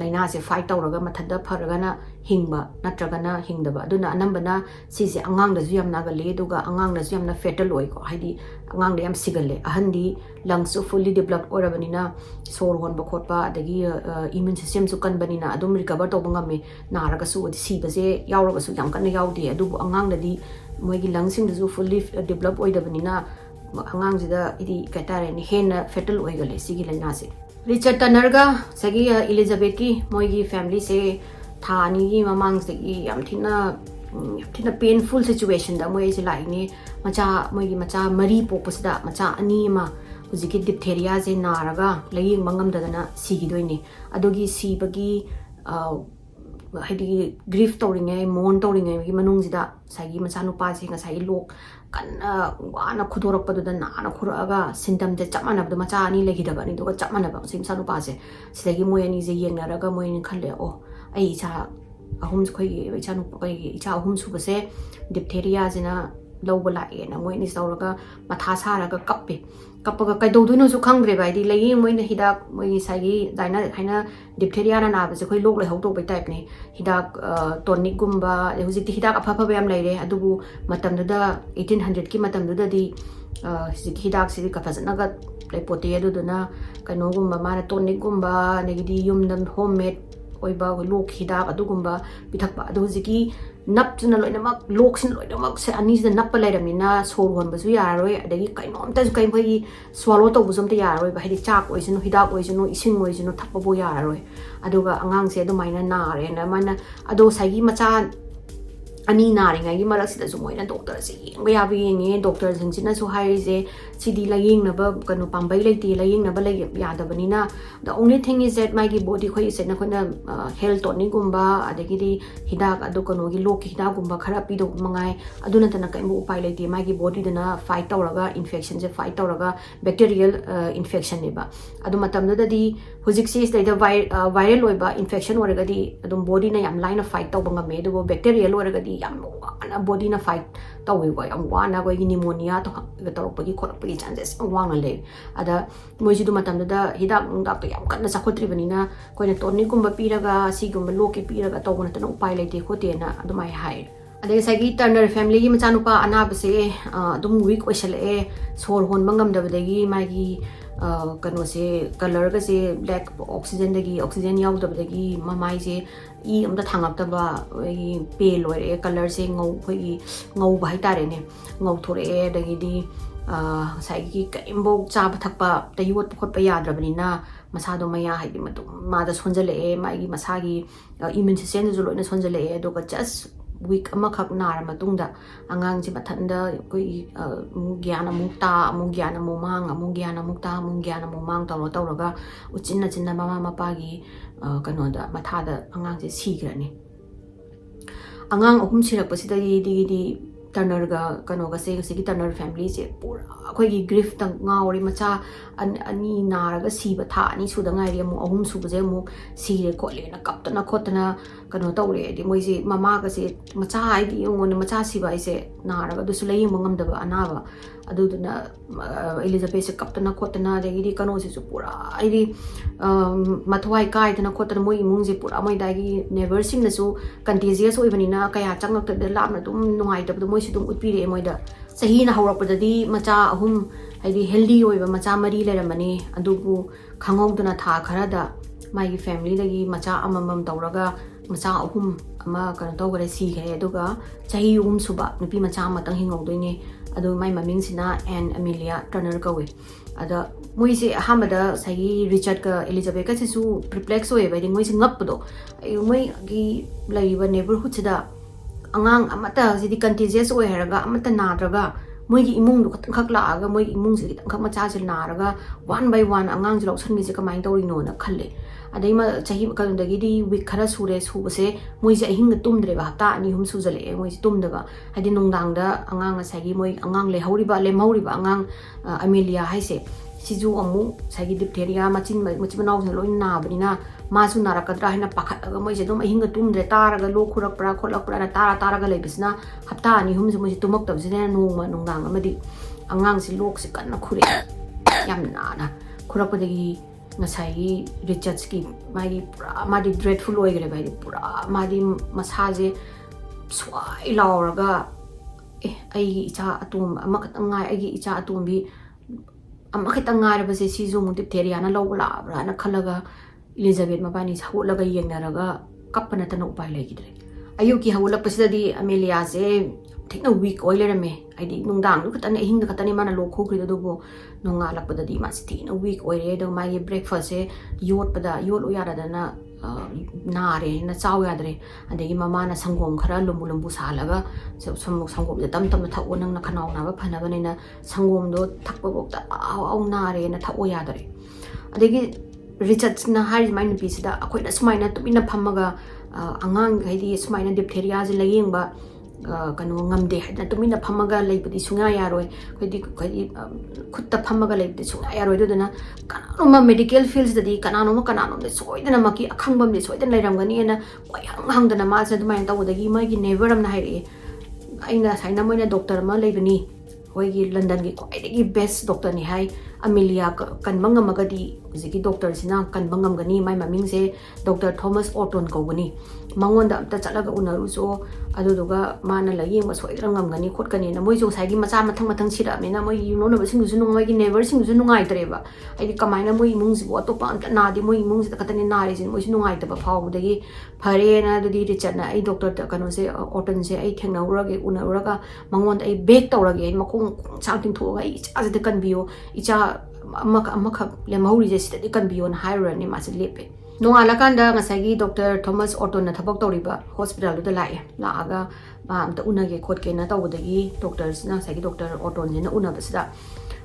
ꯂꯩꯅꯥꯁꯦ ꯐꯥꯏꯠ ꯇꯧꯔꯒ ꯃꯊꯟꯇ ꯐꯔꯒꯅ ꯍꯤꯡꯕ ꯅꯠꯇ꯭ꯔꯒꯅ ꯍꯤꯡꯗꯕ ꯑꯗꯨꯅ ꯑꯅꯝꯕꯅ ꯁꯤꯁꯦ ꯑꯉꯥꯡꯗꯁꯨ ꯌꯥꯝ ꯅꯥꯒꯜꯂꯤ ꯑꯗꯨꯒ ꯑꯉꯥꯡꯗꯁꯨ ꯌꯥꯝꯅ ꯐꯦꯇꯜ ꯑꯣꯏꯀꯣ ꯍꯥꯏꯗꯤ ꯑꯉꯥꯡꯗ ꯌꯥꯝ ꯁꯤꯒꯜꯂꯦ ꯑꯍꯟꯗꯤ ꯂꯪꯁꯁꯨ ꯐꯨꯜꯂꯤ ꯗꯤꯕꯂꯞ ꯑꯣꯏꯔꯕꯅꯤꯅ ꯁꯣꯔ ꯍꯣꯟꯕ ꯈꯣꯠꯄ ꯑꯗꯒꯤ ꯏꯃ꯭ꯌꯨꯟ ꯁꯤꯁꯇꯦꯝꯁꯨ ꯀꯟꯕꯅꯤꯅ ꯑꯗꯨꯝ ꯔꯤꯀꯚꯔ ꯇꯧꯕ ꯉꯝꯃꯦ ꯅꯥꯔꯒꯁꯨ ꯁꯤꯕꯁꯦ ꯌꯥꯎꯔꯒꯁꯨ ꯌꯥꯝ ꯀꯟꯅ ꯌꯥꯎꯗꯦ ꯑꯗꯨꯕꯨ ꯑꯉꯥꯡꯗꯗꯤ ꯃꯣꯏꯒꯤ ꯂꯪꯁꯤꯡꯗꯨꯁꯨ ꯐꯨꯜꯂꯤ ꯗꯤꯕꯂꯞ ꯑꯣꯏꯗꯕꯅꯤꯅ ꯑꯉꯥꯡꯁꯤꯗ ꯍꯥꯏꯗꯤ ꯀꯩ ꯍꯥꯏꯇꯥꯔꯦꯅꯦ ꯍꯦꯟꯅ ꯐꯦꯇꯜ ꯑꯣꯏꯒꯜꯂꯦ ꯁꯤꯒꯤ ꯂꯩꯅꯥꯁꯦ ꯔꯤꯆꯔꯠ ꯇꯅꯔꯒ ꯉꯁꯥꯏꯒꯤꯏꯂꯤꯖꯥꯕꯦꯠꯀꯤ ꯃꯣꯏꯒꯤ ꯐꯦꯃꯤꯂꯤꯁꯦ ꯊꯥ ꯑꯅꯤꯒꯤ ꯃꯃꯥꯡꯁꯤꯗꯒꯤ ꯌꯥꯝ ꯊꯤꯅ ꯄꯦꯟꯐꯨꯜ ꯁꯤꯆꯨꯋꯦꯁꯟꯗ ꯃꯣꯏꯁꯦ ꯂꯥꯛꯏꯅꯦ ꯃꯣꯏꯒꯤ ꯃꯆꯥ ꯃꯔꯤ ꯄꯣꯛꯄꯁꯤꯗ ꯃꯆꯥ ꯑꯅꯤ ꯑꯃ ꯍꯧꯖꯤꯛꯀꯤ ꯗꯤꯞꯊꯦꯔꯤꯌꯥꯁꯦ ꯅꯥꯔꯒ ꯂꯥꯌꯦꯡꯕ ꯉꯝꯗꯗꯅ ꯁꯤꯈꯤꯗꯣꯏꯅꯦ ꯑꯗꯨꯒꯤ ꯁꯤꯕꯒꯤ ꯍꯥꯏꯗꯤ ꯒ꯭ꯔꯤꯐ ꯇꯧꯔꯤꯉꯩ ꯃꯣꯟ ꯇꯧꯔꯤꯉꯩꯒꯤ ꯃꯅꯨꯡꯁꯤꯗ ꯉꯁꯥꯏꯒꯤ ꯃꯆꯥꯅꯨꯄꯥꯁꯦ ꯉꯁꯥꯏꯒꯤ ꯂꯣꯛ ꯀꯟꯅ ꯋꯥꯅ ꯈꯨꯗꯣꯔꯛꯄꯗꯨꯗ ꯅꯥꯅ ꯈꯨꯔꯛꯑꯒ ꯁꯤꯟꯇꯝꯁꯦ ꯆꯞ ꯃꯥꯟꯅꯕꯗꯣ ꯃꯆꯥ ꯑꯅꯤ ꯂꯩꯈꯤꯗꯕ ꯑꯅꯤꯗꯨꯒ ꯆꯞ ꯃꯥꯟꯅꯕ ꯉꯁꯤ ꯃꯆꯥꯅꯨꯄꯥꯁꯦ ꯁꯤꯗꯒꯤ ꯃꯣꯏ ꯑꯅꯤꯁꯦ ꯌꯦꯡꯅꯔꯒ ꯃꯣꯏ ꯑꯅꯤ ꯈꯜꯂꯦ ꯑꯣ ꯑꯩ ꯏꯆꯥ ꯑꯍꯨꯝ ꯑꯩꯈꯣꯏꯒꯤ ꯏꯆꯥ ꯑꯍꯨꯝ ꯁꯨꯕꯁꯦ ꯗꯤꯞꯊꯦꯔꯤꯌꯥꯁꯤꯅ ꯂꯧꯕ ꯂꯥꯛꯑꯦꯅ ꯃꯣꯏ ꯑꯅꯤꯁꯦ ꯇꯧꯔꯒ ꯃꯊꯥ ꯁꯥꯔꯒ ꯀꯞꯄꯒ ꯀꯩꯗꯧꯗꯣꯏꯅꯣꯁꯨ ꯈꯪꯗ꯭ꯔꯦꯕ ꯍꯥꯏꯗꯤ ꯂꯥꯌꯦꯡ ꯃꯣꯏꯅ ꯍꯤꯗꯥꯛ ꯃꯣꯏꯒꯤ ꯉꯁꯥꯏꯒꯤ ꯍꯥꯏꯅ ꯗꯤꯞꯊꯦꯔꯤꯌꯥꯅ ꯅꯥꯕꯁꯦ ꯑꯩꯈꯣꯏ ꯂꯣꯛ ꯂꯥꯏꯍꯧ ꯇꯧꯕꯩ ꯇꯥꯏꯞꯅꯦ ꯍꯤꯗꯥꯛ ꯇꯣꯅꯤꯛꯒꯨꯝꯕ ꯍꯧꯖꯤꯛꯇꯤ ꯍꯤꯗꯥꯛ ꯑꯐꯕ ꯌꯥꯝ ꯂꯩꯔꯦ ꯑꯗꯨꯕꯨ ꯃꯇꯝꯗꯨꯗ 1800ꯀꯤ ꯃꯇꯝꯗꯨꯗꯗꯤ ꯍꯧꯖꯤꯛꯀꯤ ꯍꯤꯗꯥꯛꯁꯤꯗꯤ ꯐꯖꯅꯒ ꯂꯩꯄꯣꯠꯇꯦ ꯑꯗꯨꯗꯨꯅ ꯀꯩꯅꯣꯒꯨꯝꯕ ꯃꯥꯅ ꯇꯣꯅꯤꯛꯒꯨꯝꯕ ꯑꯗꯒꯤꯗꯤ ꯌꯨꯝꯗ ꯍꯣꯝꯃꯦꯗ ꯑꯣꯏꯕ ꯂꯣꯛ ꯍꯤꯗꯥꯛ ꯑꯗꯨꯒꯨꯝꯕ ꯄꯤꯊꯛꯄ ꯑꯗꯣ ꯍꯧꯖꯤꯛꯀꯤ ꯅꯞꯁꯤꯅ ꯂꯣꯏꯅꯃꯛ ꯂꯣꯛꯁꯤꯅ ꯂꯣꯏꯅꯃꯛ ꯑꯅꯤꯁꯤꯗ ꯅꯞꯄ ꯂꯩꯔꯕꯅꯤ나 ꯁꯣꯔ ꯍꯣꯟꯕꯁꯨ ꯌꯥꯔꯔꯣꯏ ꯑꯗꯒꯤ ꯀꯩꯅꯣꯝꯇꯁꯨ ꯑꯩꯈꯣꯏꯒꯤ ꯁ꯭ꯋꯥꯂꯣ ꯇꯧꯕꯁꯨ ꯑꯝꯇ ꯌꯥꯔꯔꯣꯏꯕ ꯍꯥꯏꯗꯤ ꯆꯥꯛ ꯑꯣꯏꯁꯅꯨ ꯍꯤꯗꯥꯛ ꯑꯣꯏꯁꯅꯨ ꯏꯁꯤꯡ ꯑꯣꯏꯁꯅꯨ ꯊꯛꯄꯕꯨ ꯌꯥꯔꯔꯣꯏ ꯑꯗꯨꯒ ꯑꯉꯥꯡꯁꯦ ꯑꯗꯨꯃꯥꯏꯅ ꯅꯥꯔꯦꯅ ꯃꯥꯅ ꯑꯗꯣ ꯉꯁꯥꯏꯒꯤ ꯃꯆꯥ ꯑꯅꯤ ꯅꯥꯔꯤꯉꯩꯒꯤ ꯃꯔꯛꯁꯤꯗꯁꯨ ꯃꯣꯏꯅ ꯗꯣꯛꯇꯔꯁꯦ ꯌꯦꯡꯕ ꯌꯥꯕ ꯌꯦꯡꯉꯦ ꯗꯣꯛꯇꯔꯁꯤꯡꯁꯤꯅꯁꯨ ꯍꯥꯏꯔꯤꯁꯦ ꯁꯤꯗꯤ ꯂꯥꯌꯦꯡꯅꯕ ꯀꯩꯅꯣ ꯄꯥꯝꯕꯩ ꯂꯩꯇꯦ ꯂꯥꯌꯦꯡꯅꯕ ꯌꯥꯗꯕꯅꯤꯅ ꯗ ꯑꯣꯡꯂꯤ ꯊꯤꯡꯏꯁ ꯗꯦꯠ ꯃꯥꯒꯤ ꯕꯣꯗꯤ ꯑꯩꯈꯣꯏꯅ ꯍꯦꯜ ꯇꯣꯅꯤꯛꯒꯨꯝꯕ ꯑꯗꯒꯤꯗꯤ ꯍꯤꯗꯥꯛ ꯑꯗꯨ ꯀꯩꯅꯣꯒꯤ ꯂꯣꯛꯀꯤ ꯍꯤꯗꯥꯛꯒꯨꯝꯕ ꯈꯔ ꯄꯤꯗꯧꯕ ꯃꯉꯥꯏ ꯑꯗꯨ ꯅꯠꯇꯅ ꯀꯔꯤꯝꯕ ꯎꯄꯥꯏ ꯂꯩꯇꯦ ꯃꯥꯒꯤ ꯕꯣꯗꯤꯗꯅ ꯐꯥꯏꯠ ꯇꯧꯔꯒ ꯏꯟꯐꯦꯛꯁꯟꯁꯦ ꯐꯥꯏꯠ ꯇꯧꯔꯒ ꯕꯦꯛꯇꯦꯔꯤꯌꯦꯜ ꯏꯟꯐꯦꯛꯁꯟꯅꯦꯕ ꯑꯗꯨ ꯃꯇꯝꯗꯨꯗꯗꯤ ꯍꯧꯖꯤꯛꯁꯤ ꯁꯤꯗꯩꯗ ꯚꯥꯏꯔꯦꯜ ꯑꯣꯏꯕ इन्फेक्शन होरगदी अदुम बॉडी ना याम लाइन फाइट तब ngame दुबो बैक्टीरियल होरगदी याम वाना बॉडी ना फाइट तवे गो याम वाना गो निमोनिया तो तौरपगी खोरपगी चांसेस वांग ले अदा मोइजि दु मतम दा हिदाक नुंदाक तो याम कन्ना साखोत्रि बनिना कोइना टॉनिक गुम्बा पीरगा सिगुम्बा लोके पीरगा तौबन तन उपाय लेते खोतेना अदुमाय हाय अदे सगी टर्नर फैमिली की मचानुपा अनाबसे अदुम वीक ओइसले सोर होन मंगमदबदगी मागी कनो से कलर का से ब्लैक ऑक्सीजन याउदबदगी ममाई से ई अमदा थांगक्तबा पेल ओरे कलर से ngau ba haitare ngau thore dagidi साइगी कइम्बो चाब थकपा तयुत खोटपा याद्रबनिना मसादो मया हाइदि मतु मादा सोंजले मागी मसागी इम्यून सिस्टम जो लोइना सोंजले दोका जस्ट वीक अमखक नार मतुंगदा अंगांग जे मथंदा कोई ज्ञान मुक्ता अमु ज्ञान मुमांग अमु ज्ञान मुक्ता अमु ज्ञान मुमांग तौरो तौरगा उचिन्ना चिन्ना ममा मपागी कनोदा मथादा अंगांग जे सीग्रनी अंगांग अहुम सिरकपसिदा दिगिदी टर्नर गा कनोगा से गसी टर्नर फैमिली से पूरा अखोगी ग्रिफ तंग ngauri macha ani naraga siba tha ani suda ngairi amu ahum subje amu sire khole na kaptana khotana kano tawre di moise mama ga se macha aidi ngone macha siba ise naraga dusu lei mangam daba anaba aduduna elizabeth se kaptana khotana degi kano se su pura aidi mathwai kai dana khotana moi imung je pura moi dagi neighbor sing na su contagious oibanina kaya changak da lamna dum nungai da moi dum utpire moida sahi na hawrakpadadi macha ahum haidi healthy oiba macha mari leramani adubu khangogdana tha kharada mai family dagi macha amamam tawraga macha ahum ama kan tawgare si kare aduga chahi suba nupi macha matang hingaudoine adu mai maming sina and Amelia Turner kawe ada moise ahamada sagi Richard ka Elizabeth ka sisu perplex oye bai moise ngapdo moi gi laiba neighborhood sida angang amata sidi contagious oye haraga amata nadraga moi gi imung du khak la aga moi imung se khak macha se naraga one by one angang jlo san mi se kamai tawrino na khalle adai ma chahi ka dagi di week khara sure su base moi se hing tumdre ba ta ani hum su jale moi se tumdaga hadi nongdang da angang sagi moi angang le hauriba angang Amelia haise sizu amu sagi diphtheria machin naw se loi na banina masu narakadra hina pakhataga moi se dum hing tumdre taraga lo khurak pra na tara lebisna hapta ani hum se moi se tumak tab se nongma nongdang amadi angang si lok se kan na khure yam na khurakpadagi ngasai Richard ki mai pura madi dreadful oigre bai pura madi masaje swai lauraga ai icha atum amakatanga ai icha atum bi amakatanga rabase sizu mu diphtheria na lawla bra na khalaga Elizabeth mabani hawlaga yengnaraga kapana tan upai legidre ayuki hawlapasida Amelia se thikna week oilerame aidi nungdang du katane hing da katane mana lokho khri da dubo nonga lakpada di ma sti na week oire do mai breakfast se yot pada yot o yara da na nare na chaw yadre adegi mama na sangom khara lumbu salaga sangom da tam na thau nang na khanau na ba phana ba na sangom do thakpa bok da au nare na thau yadre adegi Richard na hari mai nupi sida akoi na smai na tumina phamaga angang haidi smai na diphtheria je layeng ba kanu ngamde na tumina phamaga leibadi sunga yaroi khodi khutta phamaga leibadi sunga yaroi do na kananoma medical fields dadi kananoma de soidana maki akhangbam de soidana lairamgani na hang dana ma sa dumai tawdagi mai gi never am na hairi aina saina moina doctor ma leibani hoigi London gi kwaidagi best doctor ni hai Amelia kan bangamagadi ziki doctor sina kan bangamgani mai maming se Dr. Thomas Orton kawani mangonda amta chalaga unaru so aduduga mana la yeng masoi rangamgani khotkani na moi jo saigi macha mathang sira me na moi you know sing ju nungai gi never sing ju nungai treba ai kamai na moi mung ji bo to pa na di moi mung ji katani na re jin moi nungai ta ba phau dagi phare na dudi Richard na ai doctor ta kanu se Orton se ai thengnaurage unauraga mangonda ai beg tawrage makung chang ting thoga ai cha de kan bio icha amaka lemhauri je sitadi kan bio na hire ni ma se lepe nongala kanda ngasagi Dr. Thomas Orton na thabak tawriba hospital da la aga ba amta unage khotke na tawdagi doctors na sagi Dr. Orton je na unabasida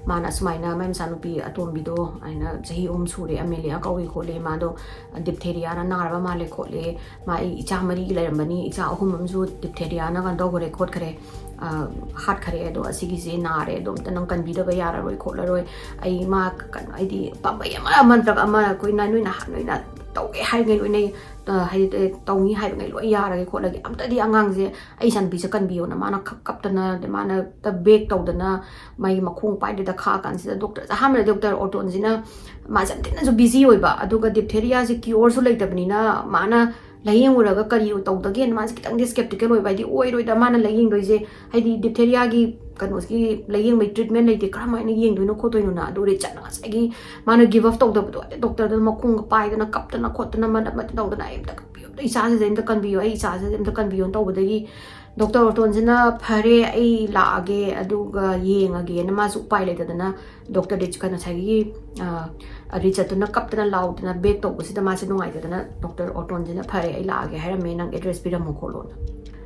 mana smaina mem sanupi atombi do aina jahi sure Amelia kawi khole ma do diphtheria na naraba male khole ma icha mari lairambani icha ahum amju diphtheria na kan dogore khot khare hat khare do asigi je nare do tanang kan bi da ba yara roi khotla roi ai ma kan ai di pambai ama mantra ama koi na noi na tauge hai ngai loi nei hai taungi hai ngai loi yara ge khotla ge amta di angang je ai san bi se kan bi na mana kap tana de mana ta bek tawdana mai makhung pai de da kha kan si doctor hamra Dr. Orton jina ma jan tin so busy oiba aduga diphtheria je cure so leitabni na mana layeng uraga kari tawdage ma kitang skeptical oiba di oi da mana layeng doije haidi diphtheria gi kanos gi layeng mai treatment leite kramai na yeng doino khotoino na do re chana sagi mana give up tawda do doctor da makhung pai da na kaptana khotana ma tawdana em ta isa je den ta kan biyo ai isa je den ta kan biyo tawdagi Dr. Orton jina phare ai laage aduga yengage na ma su pai le da na Dr. Rich kana sagi Richard na kaptana laudna beg to busida ma se nungai da na Dr. Orton jina phare ai laage hara me nang address piramo kholon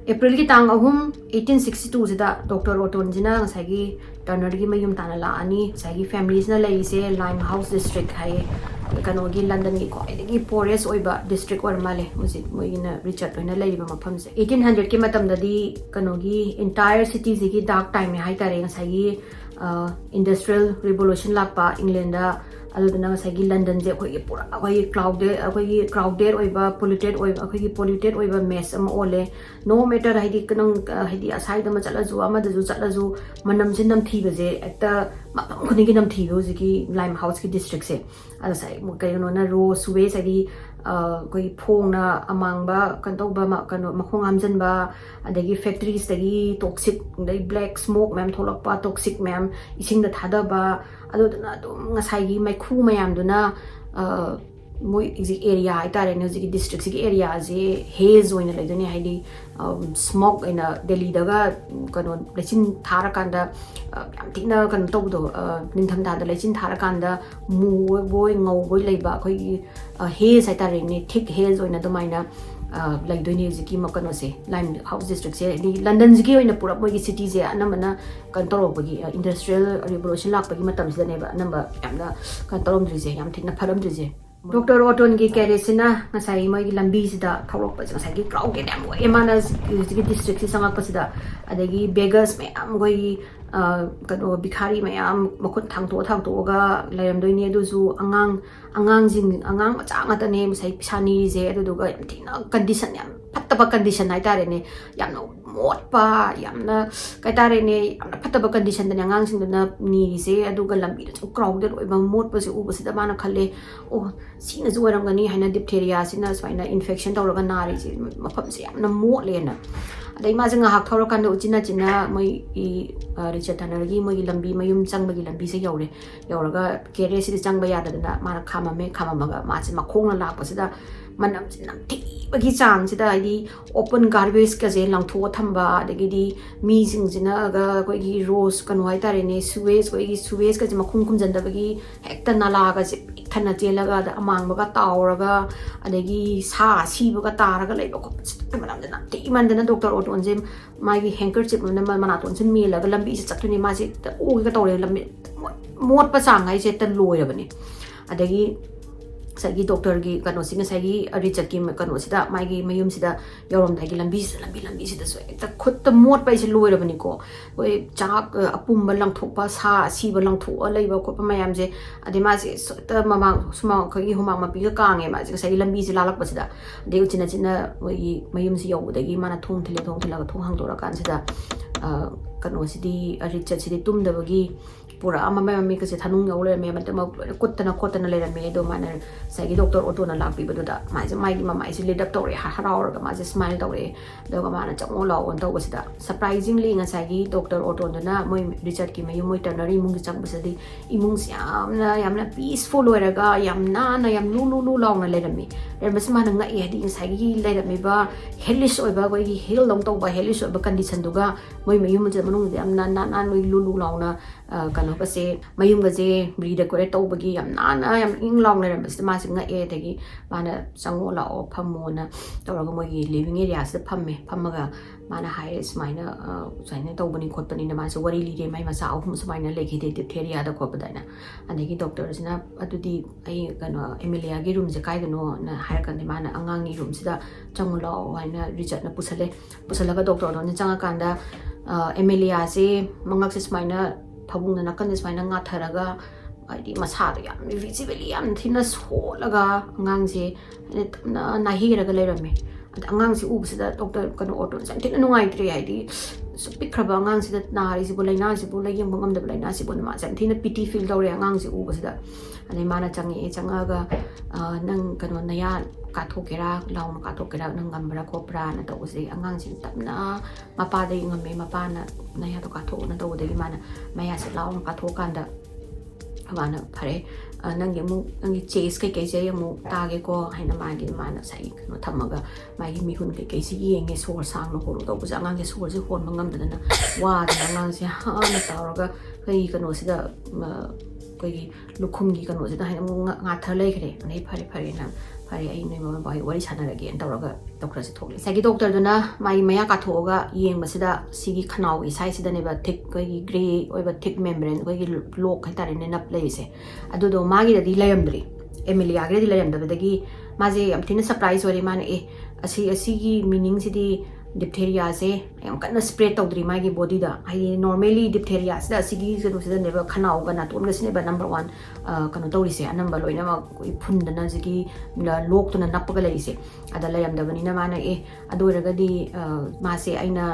April ki tang ahum 1862 sida Dr. Orton jina sagi Turner gi mayum tana la ani sagi families na lai se Limehouse district hai kanogi London gi khoidagi poorest oiba district or male musi moina Richard oina laiba mafam se 1800 ki matam da di kanogi entire city gi dark time hai tare sagi industrial revolution lakpa England da aduna sagi London je khoi pura khoi crowded oiba polluted oiba mess am ole no matter haidi kanang haidi asai da ma chala ju ama da ju chala ju manam je nam thi baje ekta mapam khuni gi nam thi go ji Limehouse ki district se ada sai mo kai no na ro suwe sagi koi phong na amangba kan to ba ma kan makhong amjan ba adagi factories dagi toxic dai black smoke mem tholak pa toxic mem ising da thada ba aduna ngasai gi mai khu mayam duna moi exit area haitare ne hojiki district sigi area je haze oina laidoni haidi smoke ina Delhi daga kano lechin thara kanda yam thina kan tawdo nintham da lechin thara kanda mu boy ngau boy leiba khoi haze haitare ne thick haze oina domaina laidoni hojiki makano se lime house district se ni London sigi oina pura moi city je anamana kan toro bagi industrial revolution lak bagi matam se ne ba number yamna kan torom dri je yam thina pharam dri je Dr. Oton ki keresina ngasai mai lambi sida thorok pa ngasai ki crowd ke dam wa emana ki district si sangak pasida adagi beggars me am goi kano bikhari me am makut thangto ga layam doi ne du su angang jing angang macha ngata ne sai pisani je adu ga yam thina condition yam fattaba condition ai tare ne yam no mot pa yam na kai tare ne yam na fattaba condition da angang sing na ni se adu ga lambi da crowded oi ba mot pa se u ba sida mana khalle oh sina zu waram gani haina diphtheria sina swaina infection tawraga nari je mafam se yam na mot le na adai ma janga hak thawra kan do china moi I Richard Tannergi moi lambi mayum changbagi lambi se yauraga kere si changba ya da mana khama ma se makhong la pa sida manam nam thi bagi chang sida idi open garbage ka je langtho thamba adagi di mi sing jina ga koi gi rose kan wai tare ne sewage koi gi sewage ka je makhung kum janda bagi hekta nala ga je thana chelaga da amang baga tauraga adagi sa si baga taraga leiba ko manam jana thi man dana doctor oton je mai gi handkerchief mana ton sin mi la ga lambi se chaktuni ma je o ga tawre lambi mot pa sang ai je tan loi ra bani adagi sagi doctor gi kano singa sagi Richard ki kano sida mai gi mayum sida yorom dai gi lambi sida so ta khut ta mot pai se loi ra bani ko oi chak apum balang thopa sa si balang tho alai ba ko pa mayam je adima se ta mama suma ko gi huma ma pi ga ka nge ma je sagi lambi se lalak pa sida de china oi mayum si yo da gi mana thong thile ga thong hang dora kan sida kano sidi Richard sidi tum da bagi pura ama me ka se thanung yaw le me matama kotana le me do mana sai gi doctor oto na lak pi badu da mai gi mama isi lead up tore haraw ga ma je smile tore do ga mana chamo law on to wasida surprisingly nga sai gi doctor oto na moi Richard ki mai moi tanari mung chang basadi imung yamna peaceful ora ga yamna yam lu law na le me der mas mana nga e di sai gi le me ba hellish oi ba gi hel long to ba hellish oi ba condition du ga moi mayum je manung de am na noi lu law na kano ka se mayum ga je bri decorate to bagi yam yam ing long le mas ma singa e tagi mana sango la o phamo na tawra ga moi living area se phammaga mana hai smaina saina to bani khotpani na ma se wari li de mai ma sa ahum smaina lekhi de diphtheria da khopadaina anegi doctor sina adudi ai kano Emilia gi room je kai gano na hair kan de mana angang ni room sida changula waina Richard na pusalaga doctor no changa kanda Emilia se mangak se smaina phabung na kan smaina nga tharaga ai masa do yam visibly yam thina solaga angang je na hi raga lerame angang si u sida doctor kan auto san thina nungai tri ai di so pikraba angang sida nari si bolai na si bolai yang bangam da bolai na si bon ma san thina pity feel dore angang si u sida ani mana changaga nang kan na ya ka thokera law ka thokera nang gambra kopra na to se angang si tapna mapa de ngame mapa na ya to ka tho na to de mana maya se law ka thokanda mana phare nang yamu nang chase kai je yamu ta ge ko haina ma gi mana sai no thamaga ma gi mi hun kai si yenge sor sang no horo to bu angang ge sor je hon mangam da na wa da angang se ha na tawraga kai kano sida kai lukhum gi kano sida haina nga thalai khre nei phare na phare ai noi ma bai wari chana rage en tawraga doctor se thokle sagi doctor duna mai maya ka thoga yeng masida sigi khanau i sai sida ne ba thick kai gi gray oi ba thick membrane kai gi lok kai tare ne na place adu do magi da di layamdri Emilia gre di layamda badagi maje am thina surprise ori man asi gi meaning sidi diphtheria se am kana spread tawdri magi body da ai normally diphtheria sida sigi sida sida ne ba khanau ga na ton ga sine ba number 1 kana tawri se number loina ma phun da na sigi lok to na nappa ga lai se ada layam da bani na mana adu raga di ma se aina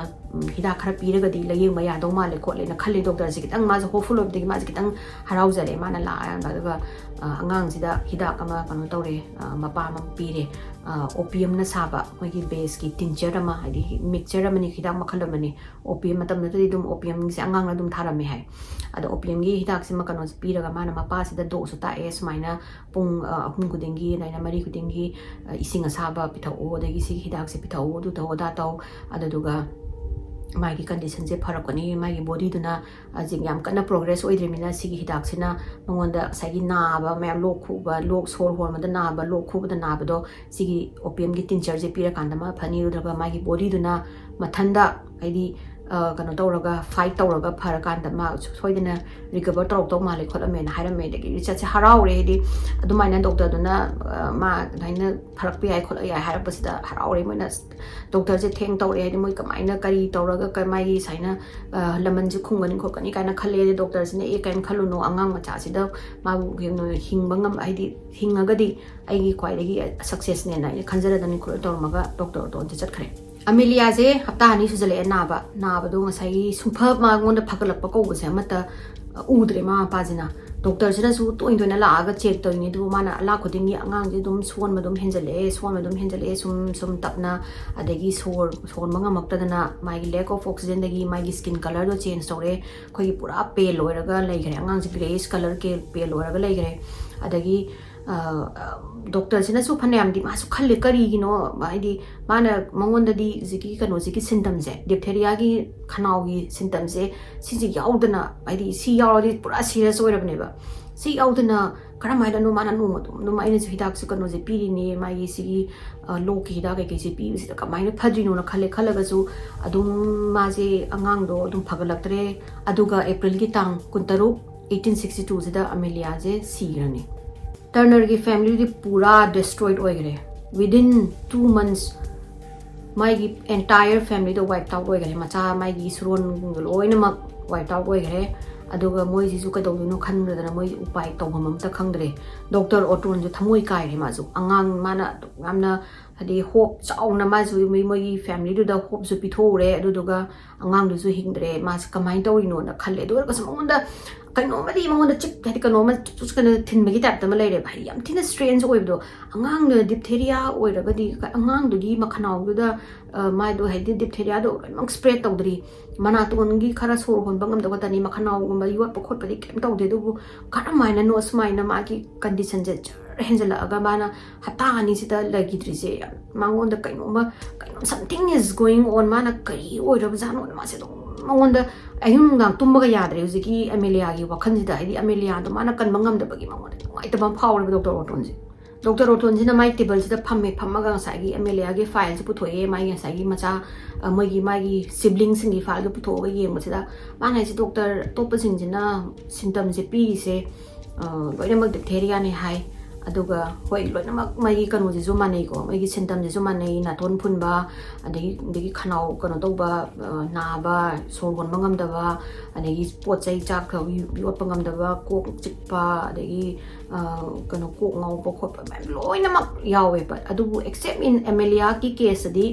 hida khara piraga di layeng ma ya do ma le ko le na khalle doctor se kitang ma hopeful of di ma kitang harau jare mana la da angang sida hida kama kanu tawre mapa ma pire opium na saba magi base ki tincture ma hadi mixture ma ni hida makhala mani opium matam na dum opium si angang na dum tharame hai ada opium gi hidak si makano pira ga mana mapa si da do su ta es maina pung ahum kudingi na mari kudingi ising asaba pitau da gi si hidak si pitau du to da taw ada duga मागी condition से फरक कोनी मागी body दुना जिंग याम कना progress ओइद्रे मिना सिगी हिदाक सिना मंगोंदा सागी नाबा ma'am लोक खुबा लोक सोर होर मदा नाबा लोक खुबदा नाबदो सिगी ओपीएम गी टिंचर जे पिरा कांदा मा फनी रुद्रगा मागी बॉडी दुना मथंदा आइदी कनो तौरगा फाइट तौरगा फरकांदा मा सोइदना रिकवर तौर माले खोलमे ना हाइरमे दगी रिसर्च से हराउरे हेदी अदुमाइना डॉक्टर दुना मा दाइना फरक पे आइ खोल या हारपसिदा हराउरे मोइना डॉक्टर जे थेंग तौरे हेदी मोइ कमाइना करी तौरगा कमाई साइना लमन जे खुंगनि खोकनि काना खले डॉक्टर सिने ए काइन खलुनो अंगांग मचा सिदा मा गेनो हिंगबंगम आइदी हिंगगदी आइगी क्वाइदगी सक्सेस ने ना खंजरदनि खोल तौरमगा डॉक्टर तो जे चटखरे अमेलिया जे हप्ता नि सुजले नाबा दो ngasai sumpa ma ngonda phakalakpa ko se mata udre ma pajina doctor jina su toin toina la aga check to ni du mana la khoding ni angang je dum suon ma dum henjale sum tapna adegi sor manga makta dana my lack of oxygen dagi my skin color do change tore khoi pura pale loiraga lai gre angang je grayish color ke pale loiraga lai gre adegi doctor sina su phanayam di ma su khalle kari gino maidi mana mangonda di ziki kano ziki symptoms je diphtheria gi khanau gi symptoms je si yaudana maidi si yaudi pura serious oirabne ba si yaudana karamai da no mana no mai ne hidak su kano je piri ni mai si low ki hidak ke si pi si ka mai ne phadrino na khalaga su adum ma je angang do adum phagalaktre aduga april gi tang 1862 se da amelia je sirani Turner की family दी पूरा destroyed हो गए within 2 months माइगी entire family तो wiped out हो गए मचा माइगी सुरोन लोइना मक wiped out हो गए अदुगा मोइ जिसु कदौनो खनदना मोइ उपाय तौबम त खंगद्रे डॉक्टर ऑटोन जो थमोइ काइरे माजु अंगांग माना यामना हदि होप चाउना माजु मोइ family दु द होप जु पिथोरे अदुदुगा अंगांग दु जु हिंगद्रे मास कमाइन तौरिनो न खले दु कसम मंगोंदा कनोमदी मंगोंदा चिक हदि कनोमा चुस कन थिनबगी टाइप तम लेरे भाई याम थिना स्ट्रेंज ओइबदो अंगांग द डिप्थेरिया ओइरगदि अंगांग दुगी मखनाउ दु द माइ दो हदि डिप्थेरिया दो मंग स्प्रेड तौदरी मना तोनगी खरा सोर होन बंगम दो तनी मखनाउ गुम युवा पखोट पदि केम तौदे दु खरा माइना नो स्माइना मागी कंडीशन जे हेंजला अगा माना हता ani sita lagi trise mangon da kainoma something is going on mana kai oirab jano ma se do mangon da ayun dang tumba ga yadre uziki amelia gi wakhan sida idi amelia do mana kan mangam da bagi mangon ai ta bam power doctor oton ji na mai table sida phamma ga sa gi amelia gi file se puthoe mai ga sa gi macha mai siblings ni file ga putho ga yeng sida mana si doctor top sing jina symptoms je pi se loina diphtheria ne hai aduga hoi loina mai kanu je zo manei ko mai gi symptom je zo manei na ton phunba adegi khanau kanu toba na ba sorgon mangam da ba adegi pochai chak khaw yu pangam da ba ko chikpa adegi kanu ko ngau po khot ba loina mak yawe ba adubu except in amelia ki case di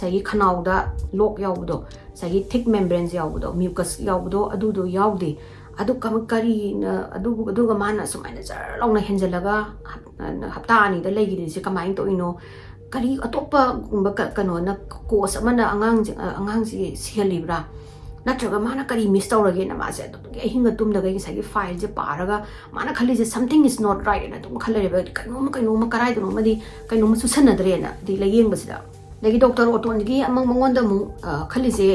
sagi khanau da lok yawdo sagi thick membranes yawdo mucus yawdo adu do yawde adu kam kari adu ga mana sumaina jar longna henjalaga hapta ani da legi se kamain to ino kari atopa gumba kano na course amana angang si sialibra natraga mana kari miss tawrage na ma se to hinga tum da ga sagi file je paraga mana khali je something is not right na tum khale ba kaino ma karai do ma di kaino ma susanadre na di layeng basida legi doctor oton gi amang mangon da mu khali je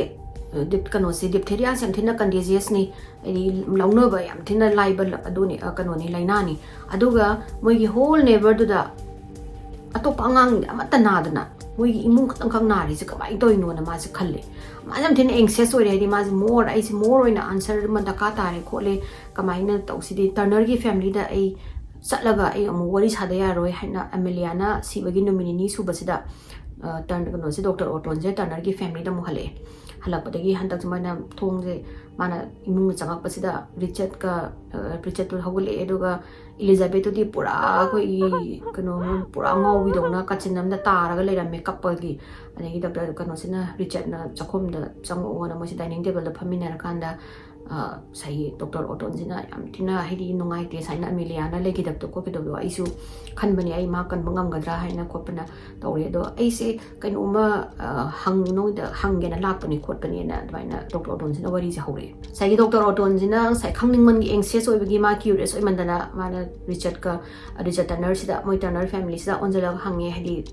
dip kano se diphtheria sem thina contagious ni ani laungno ba yam thina liable aduni kano ni laina ni aduga moi gi whole neighbor du da atop angang amata na dana moi gi imung khang khang na ri se kamai toino na ma se khalle ma jam thina anxious oi re di ma more I see more oina answer ma da ka tare khole kamai na tausi di Turner gi family da ai satlaga ai amu wari sada ya roi haina ameliana sibagi nominee su basida Turner kano se doctor oton je Turner gi family da mu hale halakpadagi hantak mana thong je mana imung changak pasida Richard to hogule eduga Elizabeth di pura ko I kano pura ngau wi dona kachinam da taraga leira makeup gi ani doctor kano sina Richard na chakhom da chango na mo si dining table da phamina kanda sai Dr. Oton zina yam tina hidi nungai te sai na Ameliana legi dak to ko ke do ai su khan bani ai ma kan bangam gadra hai na khopna tawre do ai se kain uma hang no da hang ge na lak pani khot pani na dwaina Dr. Oton zina wari se hore sai Dr. Oton zina sai khangning man gi anxious oi bagi ma curious oi mandana mana Richard Turner sida moi Turner family sida onjala hange hidi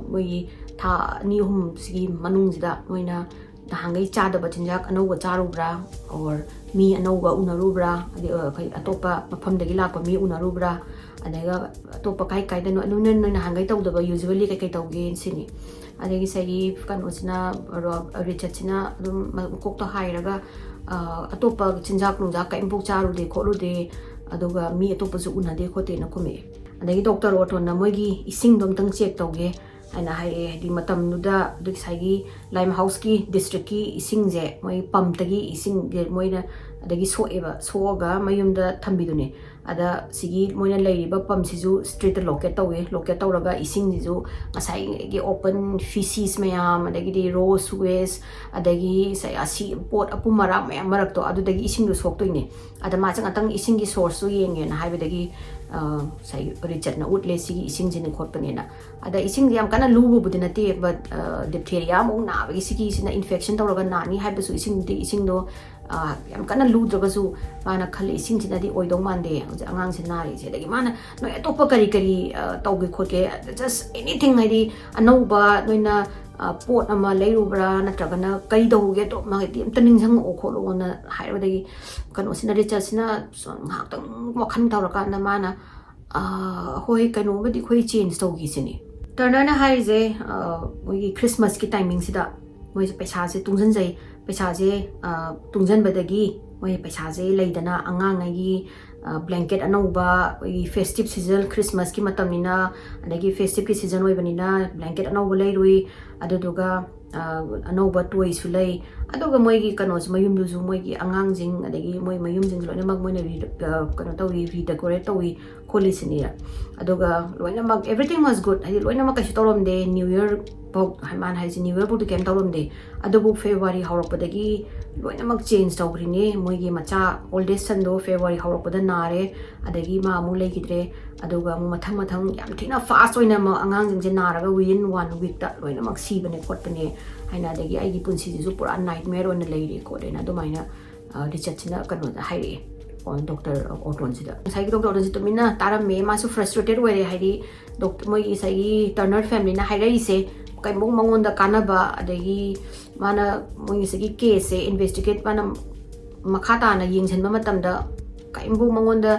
moi tha ni hum sigi manung sida moina hangai cha da bachinjak anouba charubra or mi anouba unarubra kai atopa mafam dagi lakpa mi unarubra adaga atopa kai kai dano anuna na hangai tawdaba usually kai kai tawge sini adagi sai kan osina Richard sina dum kok to hairaga atopa chinjak nungja kai impuk charude kholude aduga mi atopa su unade khote na kume adagi Dr. Oton na moigi ising dom tang check tawge aina hai di matam nuda duk saigi Limehouse ki district ki ising je moi pump tagi ising ge moina adagi soeba soga mayum da thambidune ada sigi moina leiba pump siju street locate tawraga ising jiju masai ge open feces mayam adagi di raw sewage adagi sai asi pot apumara mayam marak to adudagi ising du sok toine ada ma chang atang ising gi source su yenge na haibadagi sai Richard na utle sigi ising jine khotpane na ada ising yam kana lubu budinate but diphtheria mo na bagi sigi sina infection tawraga nani haibasu ising do yam kana ludragasu mana khale ising sina di oidong mande angang sinari je dagi mana no atopa kari tawge khotke just anything haidi anouba noina pot ama leirubra natragana kai dawge to ma ti amta ningsang o kholo na hairwadagi kano sina Richard sina ngakhtang wakhan tawraka na mana hoi kano badi khoi change tawgi sini Turner na hai je moi Christmas ki timing sida moi paisa je tungjan jai paisa je tungjan badagi moi paisa je leidana angangai blanket anouba festive season Christmas ki matamina adagi festive ki season oi banina blanket anouba leirui aduduga anouba toy su lei aduga moi gi kanos mayum du zu moi gi angang jing adagi moi mayum jing lone mag moi na kano tawi redecorate tawi kholisini aduga lone mag everything was good adi lone mag kashi torom de New Year pok haman haji New Year pok kem torom de adubu February haurakpadagi lone mag change tawrine moi gi macha oldest son do February haurakpada nare adagi ma mu legidre aduga mu mathang yam thina fast oina ma angang jing je naraga within 1 week ta lone mag sibane khotpane haina dagi ai gi punsi ju pura nightmare on leire ko dena domaina Richard sina kanu haire on Dr. Oton sida sai Dr. Oton sida mina taram me ma su frustrated were hairi doctor moi sai Turner family na haire ise kai mong mangon da kanaba adagi mana moi sagi case investigate mana makhata na yingchen ma matam da kai mong mangon da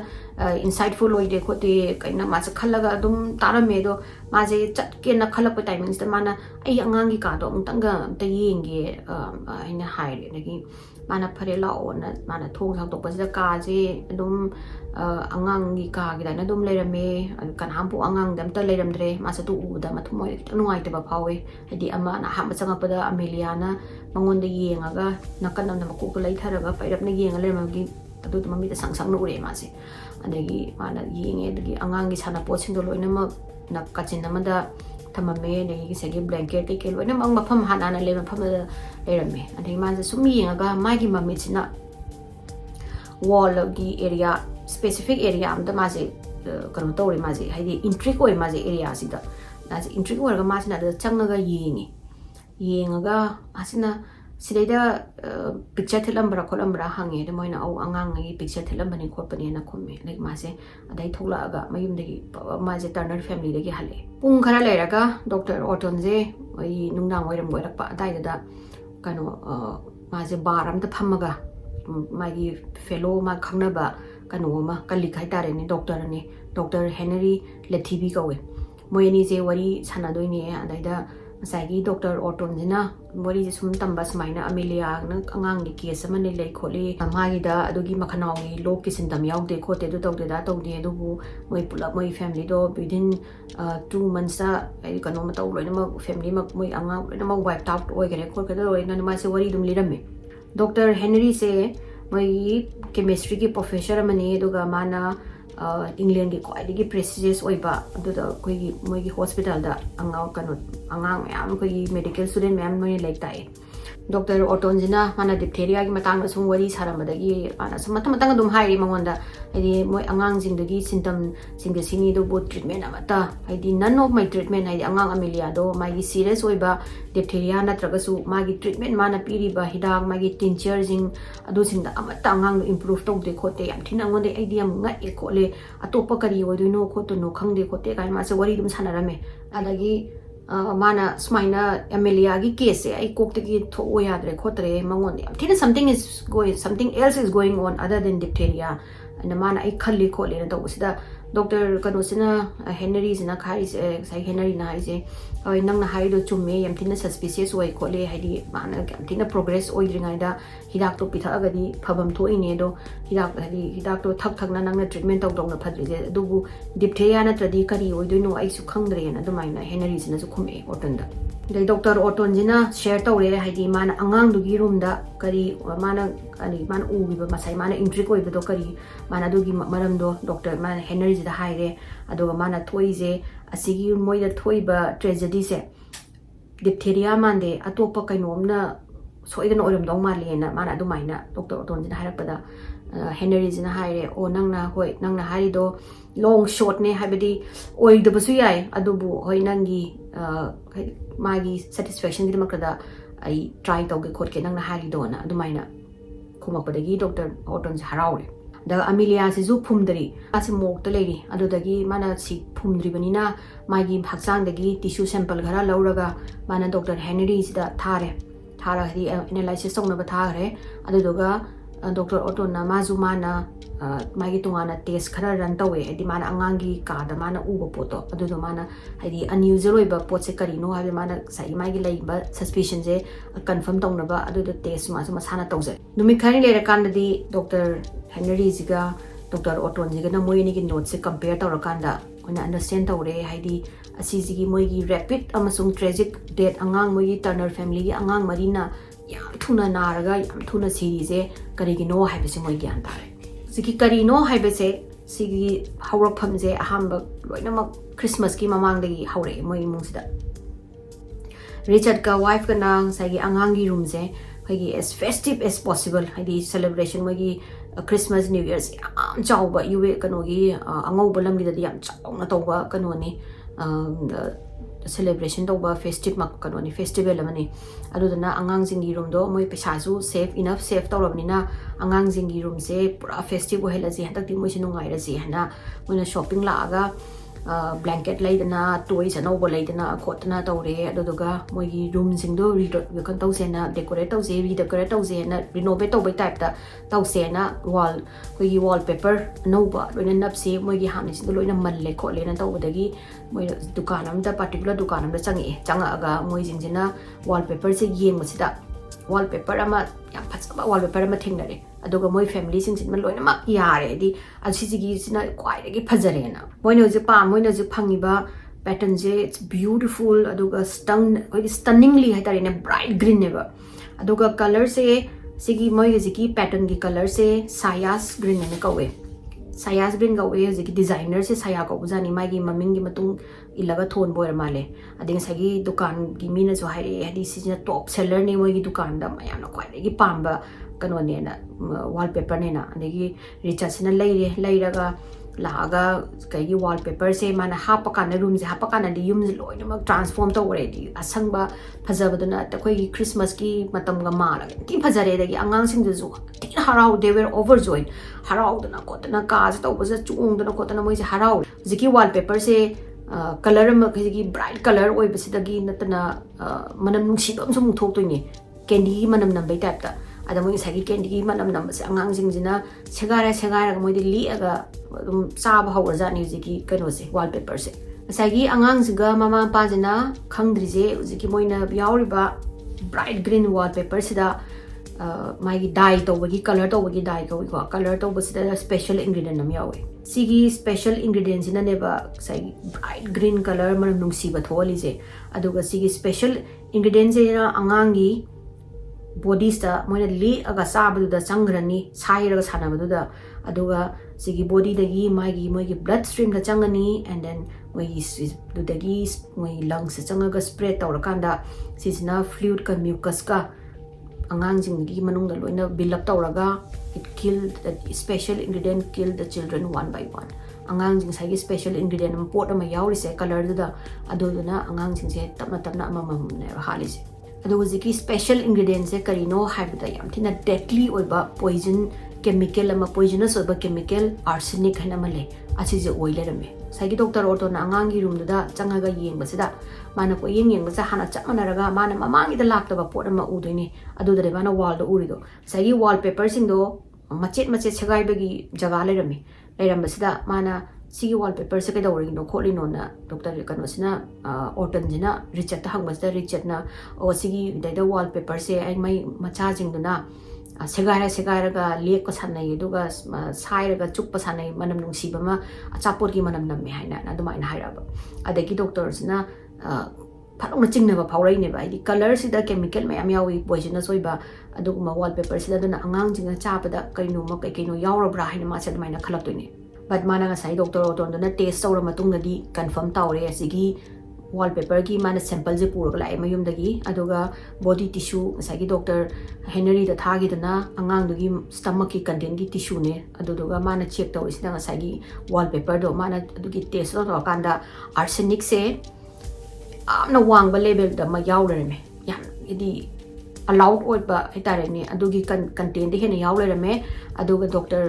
insightful oide khote kaina ma sa khalaga dum tarame do ma je chat ke na khalak pa timings da mana ai angangi ka do tanga ta yenge aina haire nagi mana phare la on mana thong sang tok pa da ka je dum angangi ka gi da na dum leirame kan hampu angang dam ta leiramdre ma sa tu u da ma thumoi nuai ta ba phawe hadi ama na ha ma changa pa da Ameliana mangon da yengaga nakan na ma ku lai tharaga pairap na yenga lerma gi adu mami da sang no ure ma se adagi mana yenge dagi angangi sana poching do loina ma na kachin namada tamame dagi segi blanket ke loina mang mafam hanana le mafam da lerame adagi man sa sumi yenga magi mami china wall gi area specific area am da ma se kanu tawre ma se haidi intrigue oi ma se area sida na se intrigue war ga ma sina da changnaga yenga asina Sida picture telambra kolambra hangi de moina au angangi picture telambani khopani na khomme like mase adai thola aga mayum de maje Turner family de hale pung khara leraga Dr. Oton je oi nungdang oiram goirakpa adai da kano maje baram ta phamaga magi fellow ma khangnaba kano ma kalik hai tare ni Dr. Henry Lethibi kawe moyani je wari sanadoi ni adai da Sagi Dr. Oton jina wari sum tambas maina Amelia na angang ni case man le kholi amagi da adugi makhanau ni lok kisin dam yaw de khote do tawde da tawde du bu moi pula moi family do within 2 months da ai kano ma taw loina ma family ma moi anga loina ma wipe out oi gare khol ka do loina ma se wari dum liramme Dr. Henry se moi chemistry ki professor mani duga mana England ki quite prestigious oiba aduda koi moi ki hospital da angang kanu angang myam koi medical student myam noi like tai Dr. Otonjina mana diphtheria gi matang na sung wari saramdagi ana sum matang dum hairi mangonda haidi moi angang jingdagi symptom sing sini do bo treatment amata haidi none of my treatment haidi angang amelia do magi serious oiba diphtheria natraga su magi treatment mana piri ba hidak magi tincture jing adu sing da amata angang improve tong de khote yam thina ngonde idea nga e khole atopa kari oduino khoto no khangde khote kai ma se wari dum sanarame adagi mana smaina amelia gi case ai kokte gi tho yadre khotre mangon yam thina something else is going on other than diphtheria and mana ai khalli khole na to sida doctor kanosina Henry sina khai sai Henry na ai oi nang na hai do chumme yam thina suspicious oi khole haidi mana yam thina progress oi ringai da hidak to pitha agadi phabam tho ine do hidak to thak na nang na treatment tau dong na phadri je dubu diphtheria na tradi kari oi do no ai su khangdre na dumaina Henry sina su khume oton da dai Dr. Oton jina share tawre haidi mana angang du gi room da kari mana u gi ba masai mana intrigue oi do kari mana du gi maram do Dr. mana Henry da haire adoga mana thoi je asigi moi da thoi ba tragedy se diphtheria mande atopa kainom na soidan oiram dong mali na mana du maina Dr. Oton jina harapada Henry jina haire o nangna hari do long short ne habidi oi do basu yai adubu hoi nangi magi satisfaction gi makada ai try tawge khot ke nangna hari do na du maina kumapadagi Dr. Oton haraure da Amelia si zu phumdri asi mok to leri adudagi mana si phumdri banina magi bhaksang dagi tissue sample ghara lauraga mana Dr. Henry da thare hi analysis song na ba thare adudoga Dr. Oton na mazu mana magi tungana test khara ran tawe edi mana angangi ka da mana uba poto adudo mana haidi unusual oiba pot se kari no habi mana sai magi lai ba suspicion je confirm tong na ba adudo test ma masana tawse numi khari le kan di Dr. Henry ziga Dr. Oton ziga na moi ni gi note se compare tawra kanda ona understand tawre haidi asi zigi moi gi rapid amasung tragic death angang moi gi Turner family gi angang marina yam thuna naraga yam thuna series e kari gi no habi se moi gyan tare ziki kari no habi se sigi hawrak pham je ahamba loina mak Christmas ki mamang dagi hawre moi mung sida Richard ka wife ka nang sagi angang gi room je hagi as festive as possible hadi celebration moi gi Christmas New Year's yam chawba yuwe kanogi angau balam gi da yam chawna tawba kanoni celebration tawba festive mak kanoni festival amani adudana angang jingi room do moi pesa su safe enough safe tawrabni na angang jingi room se pura festive hela ji hadak di moi sinu ngai ra ji hana moina shopping la aga blanket laidana toys anauba laidana khotna tawre aduduga moi gi room jing do kan tawse na decorate tawse redecorate tawse na renovate tawbai type ta tawse na wall koi gi wallpaper anauba loina napse moi gi hamni sing loina malle khotle na tawdagi moi dukan amda particular dukan amda changa aga moi jing jina wallpaper se yeng masida wallpaper ama yam phachaba wallpaper ama thingnare aduga moi family sing sin loina mak yare di asigi sina kwai gi phajare na moina je pa moina je phangiba pattern je it's beautiful aduga stunningly haitare na bright green neba aduga color se sigi moi gi pattern gi color se sayas green ne kawe sayas green ga we ji designer se saya ko bujani magi maming gi matung ilaga thon boy male ading sagi dukan gi mina so hairi hadi sina top seller ne moi gi dukan da mayam na kwai gi pamba kano ne na wallpaper ne na adigi Richard sina leiraga laga kai gi wallpaper se mana hapakana room je hapakana di yum loina mak transform to already asangba phajabaduna ta koi gi Christmas ki matam ga mala ti phajare dagi angang sing ju ti harau they were overjoyed harau dana kotana ka ja to baza chung dana kotana moi je harau jiki wallpaper se color ma gi bright color oi basidagi natana manam nungsi dom sum thok toini candy manam nambai type ta ada moi sagi candy manam nam se angang sing jina segara moi di li aga sab hawra ja ni jiki kano se wallpaper se sagi angang jiga mama pa jina khangdri je jiki moina yauri ba bright green wallpaper sida mai dye to bagi color to bagi dye ko color to basida special ingredient nam yawe sigi special ingredients ina ne ba sai bright green color man nungsi ba tholi je aduga sigi special ingredients ina angangi body sta moina li aga sabadu da changrani sairaga sanabadu da aduga sigi body dagi moi blood stream da changani and then moi dagi moi lungs changaga spread tawrakanda sisna fluid ka mucus ka angangsinggi manungda loina build up tawraga it killed the special ingredient killed the children one by one angangsing sagi special ingredient am pot ama yauri se color da adoduna angangsing se tapna amamam ne halise adu hojiki special ingredient se karino haibda yam thina deadly oiba poison chemical ama poisonous oiba chemical arsenic hana male asi je oilerame sagi doctor orto na angangi room da changaga yengbasida mana ko yengbasa hana chamanaraga mana mamangi da laktaba pot ama udoini adu dare mana wall do urido sagi wallpaper sing do machet sagai bagi jaga lerame lerambasida mana sigi wallpaper se kada ori no kholi no na doctor kano sina orton jina richard hangmasda richard na o sigi da wallpaper se ai mai macha jing duna segaira ga lek ko sanai duga saira ga chukpa sanai manam nungsi bama achapor gi manam namme haina na duma ina hairaba adagi doctors na phalong chingna ba phaurai ne ba idi color sida chemical mayam yawi poisonous oiba aduguma wallpaper sida duna angang jinga chapada kaino ma kaino yawrabra haina ma sad maina khalak toine but mana ga sai doctor oton duna test tawra matung na di confirm tawre asigi wallpaper ki mana sample je pura la mayum dagi aduga body tissue sagi doctor Henry da thagi dana angang dugi stomach ki content ki tissue ne aduga mana check taw isna sagi wallpaper do mana adugi test do kanda arsenic se amna wangba level da ma yawlerame yam idi allowed oiba itare ne adugi content de hena yawlerame aduga doctor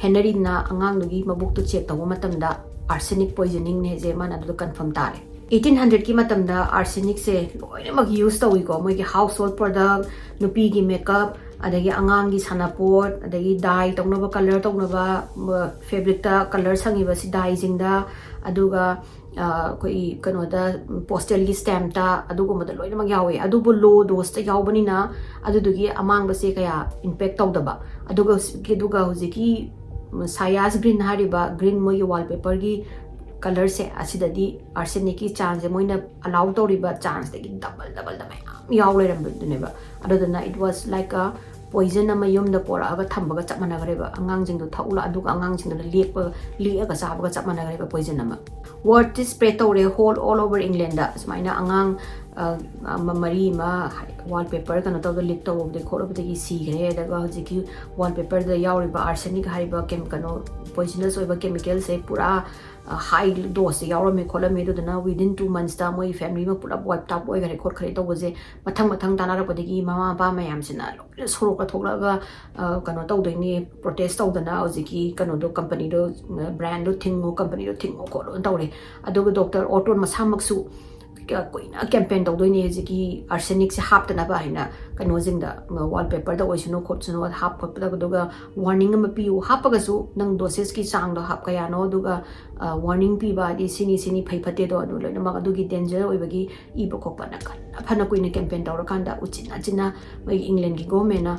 Henry na angang dugi mabuk to check taw matam da arsenic poisoning ne je mana adu confirm tare 1800 ki matam da arsenic se loina mag use tawi ko moi ki household product nupi gi makeup adagi angang gi sanapot adagi dye tongna ba color tongna ba fabric ta color sangi ba si dye jing da aduga koi kano da postal gi stamp ta adugo ma da loina mag yawe adubo low dose ta yawbani na adudugi amang ba se kaya impact tawda ba aduga hojiki sayas green hariba green moi wallpaper gi color se asidadi arsenic ki chance moina allow toriba chance de double da mai yawleram duneba adodana it was like a poison ama yum da pora aga thambaga chapmana gareba angang jing do thaula aduga angang jing do liaga sabaga chapmana gareba poison ama word is spread tore all over England da smaina angang mari ma wallpaper kana to leak to de khoro de ki si gre daga hojiki wallpaper da yawriba arsenic hariba kano poisonous oiba chemical se pura high dose yaurame kholame do na within 2 months ta moi family ma pura wipe out oi gare khot khare to boje mathang tanara ko degi mama ba mayam sina soro ka thogla ga kano to doini protest to dana ojiki kano do company do brand do thingo company do thingo ko do tawre adugo doctor auton masamaksu koina campaign to doini ojiki arsenic se hap tana ba hina kano jingda wallpaper da oisino khotsuno hap khot da duga warning ma piu hapaga su nang doses ki sang do hap kaya no duga warning pi ba di sini phai phate do adu loina ma adugi danger oibagi ibo khokpa na kan phana koina campaign tawra kanda uchina mai England gi government na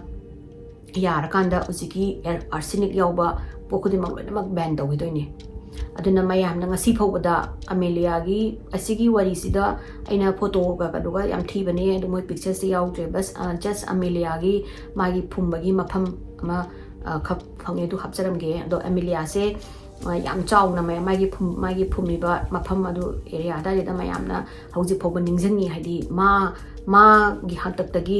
yara kanda ujiki arsenic yauba pokudi ma loina ma ban do doini aduna mayam na ngasi phobada amelia gi asigi wari sida aina photo ga kaduga yam thi bane adu moi pictures se yaw tre bas just amelia gi magi phumbagi mapham ma khap phange du hapcharam ge ado amelia se yam chaw na magi phumi ba mapham adu area da da mayam na hauji phoba ningjangi haidi ma gi hatak tagi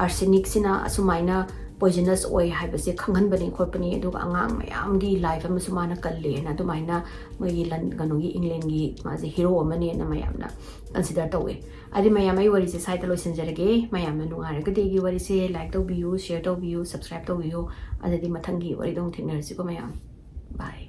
arsenic sina asumaina poisonous oi haibase khanghan bani khotpani aduga angang mayam gi life ama sumana kalle na dumaina moi lan ganogi England gi maje hero amani na mayam na consider tawe adi mayam ai wari se site lo senjarage mayam na nungare ga degi wari se like to view share to view subscribe to view adadi mathangi wari dong thingnar si ko mayam bye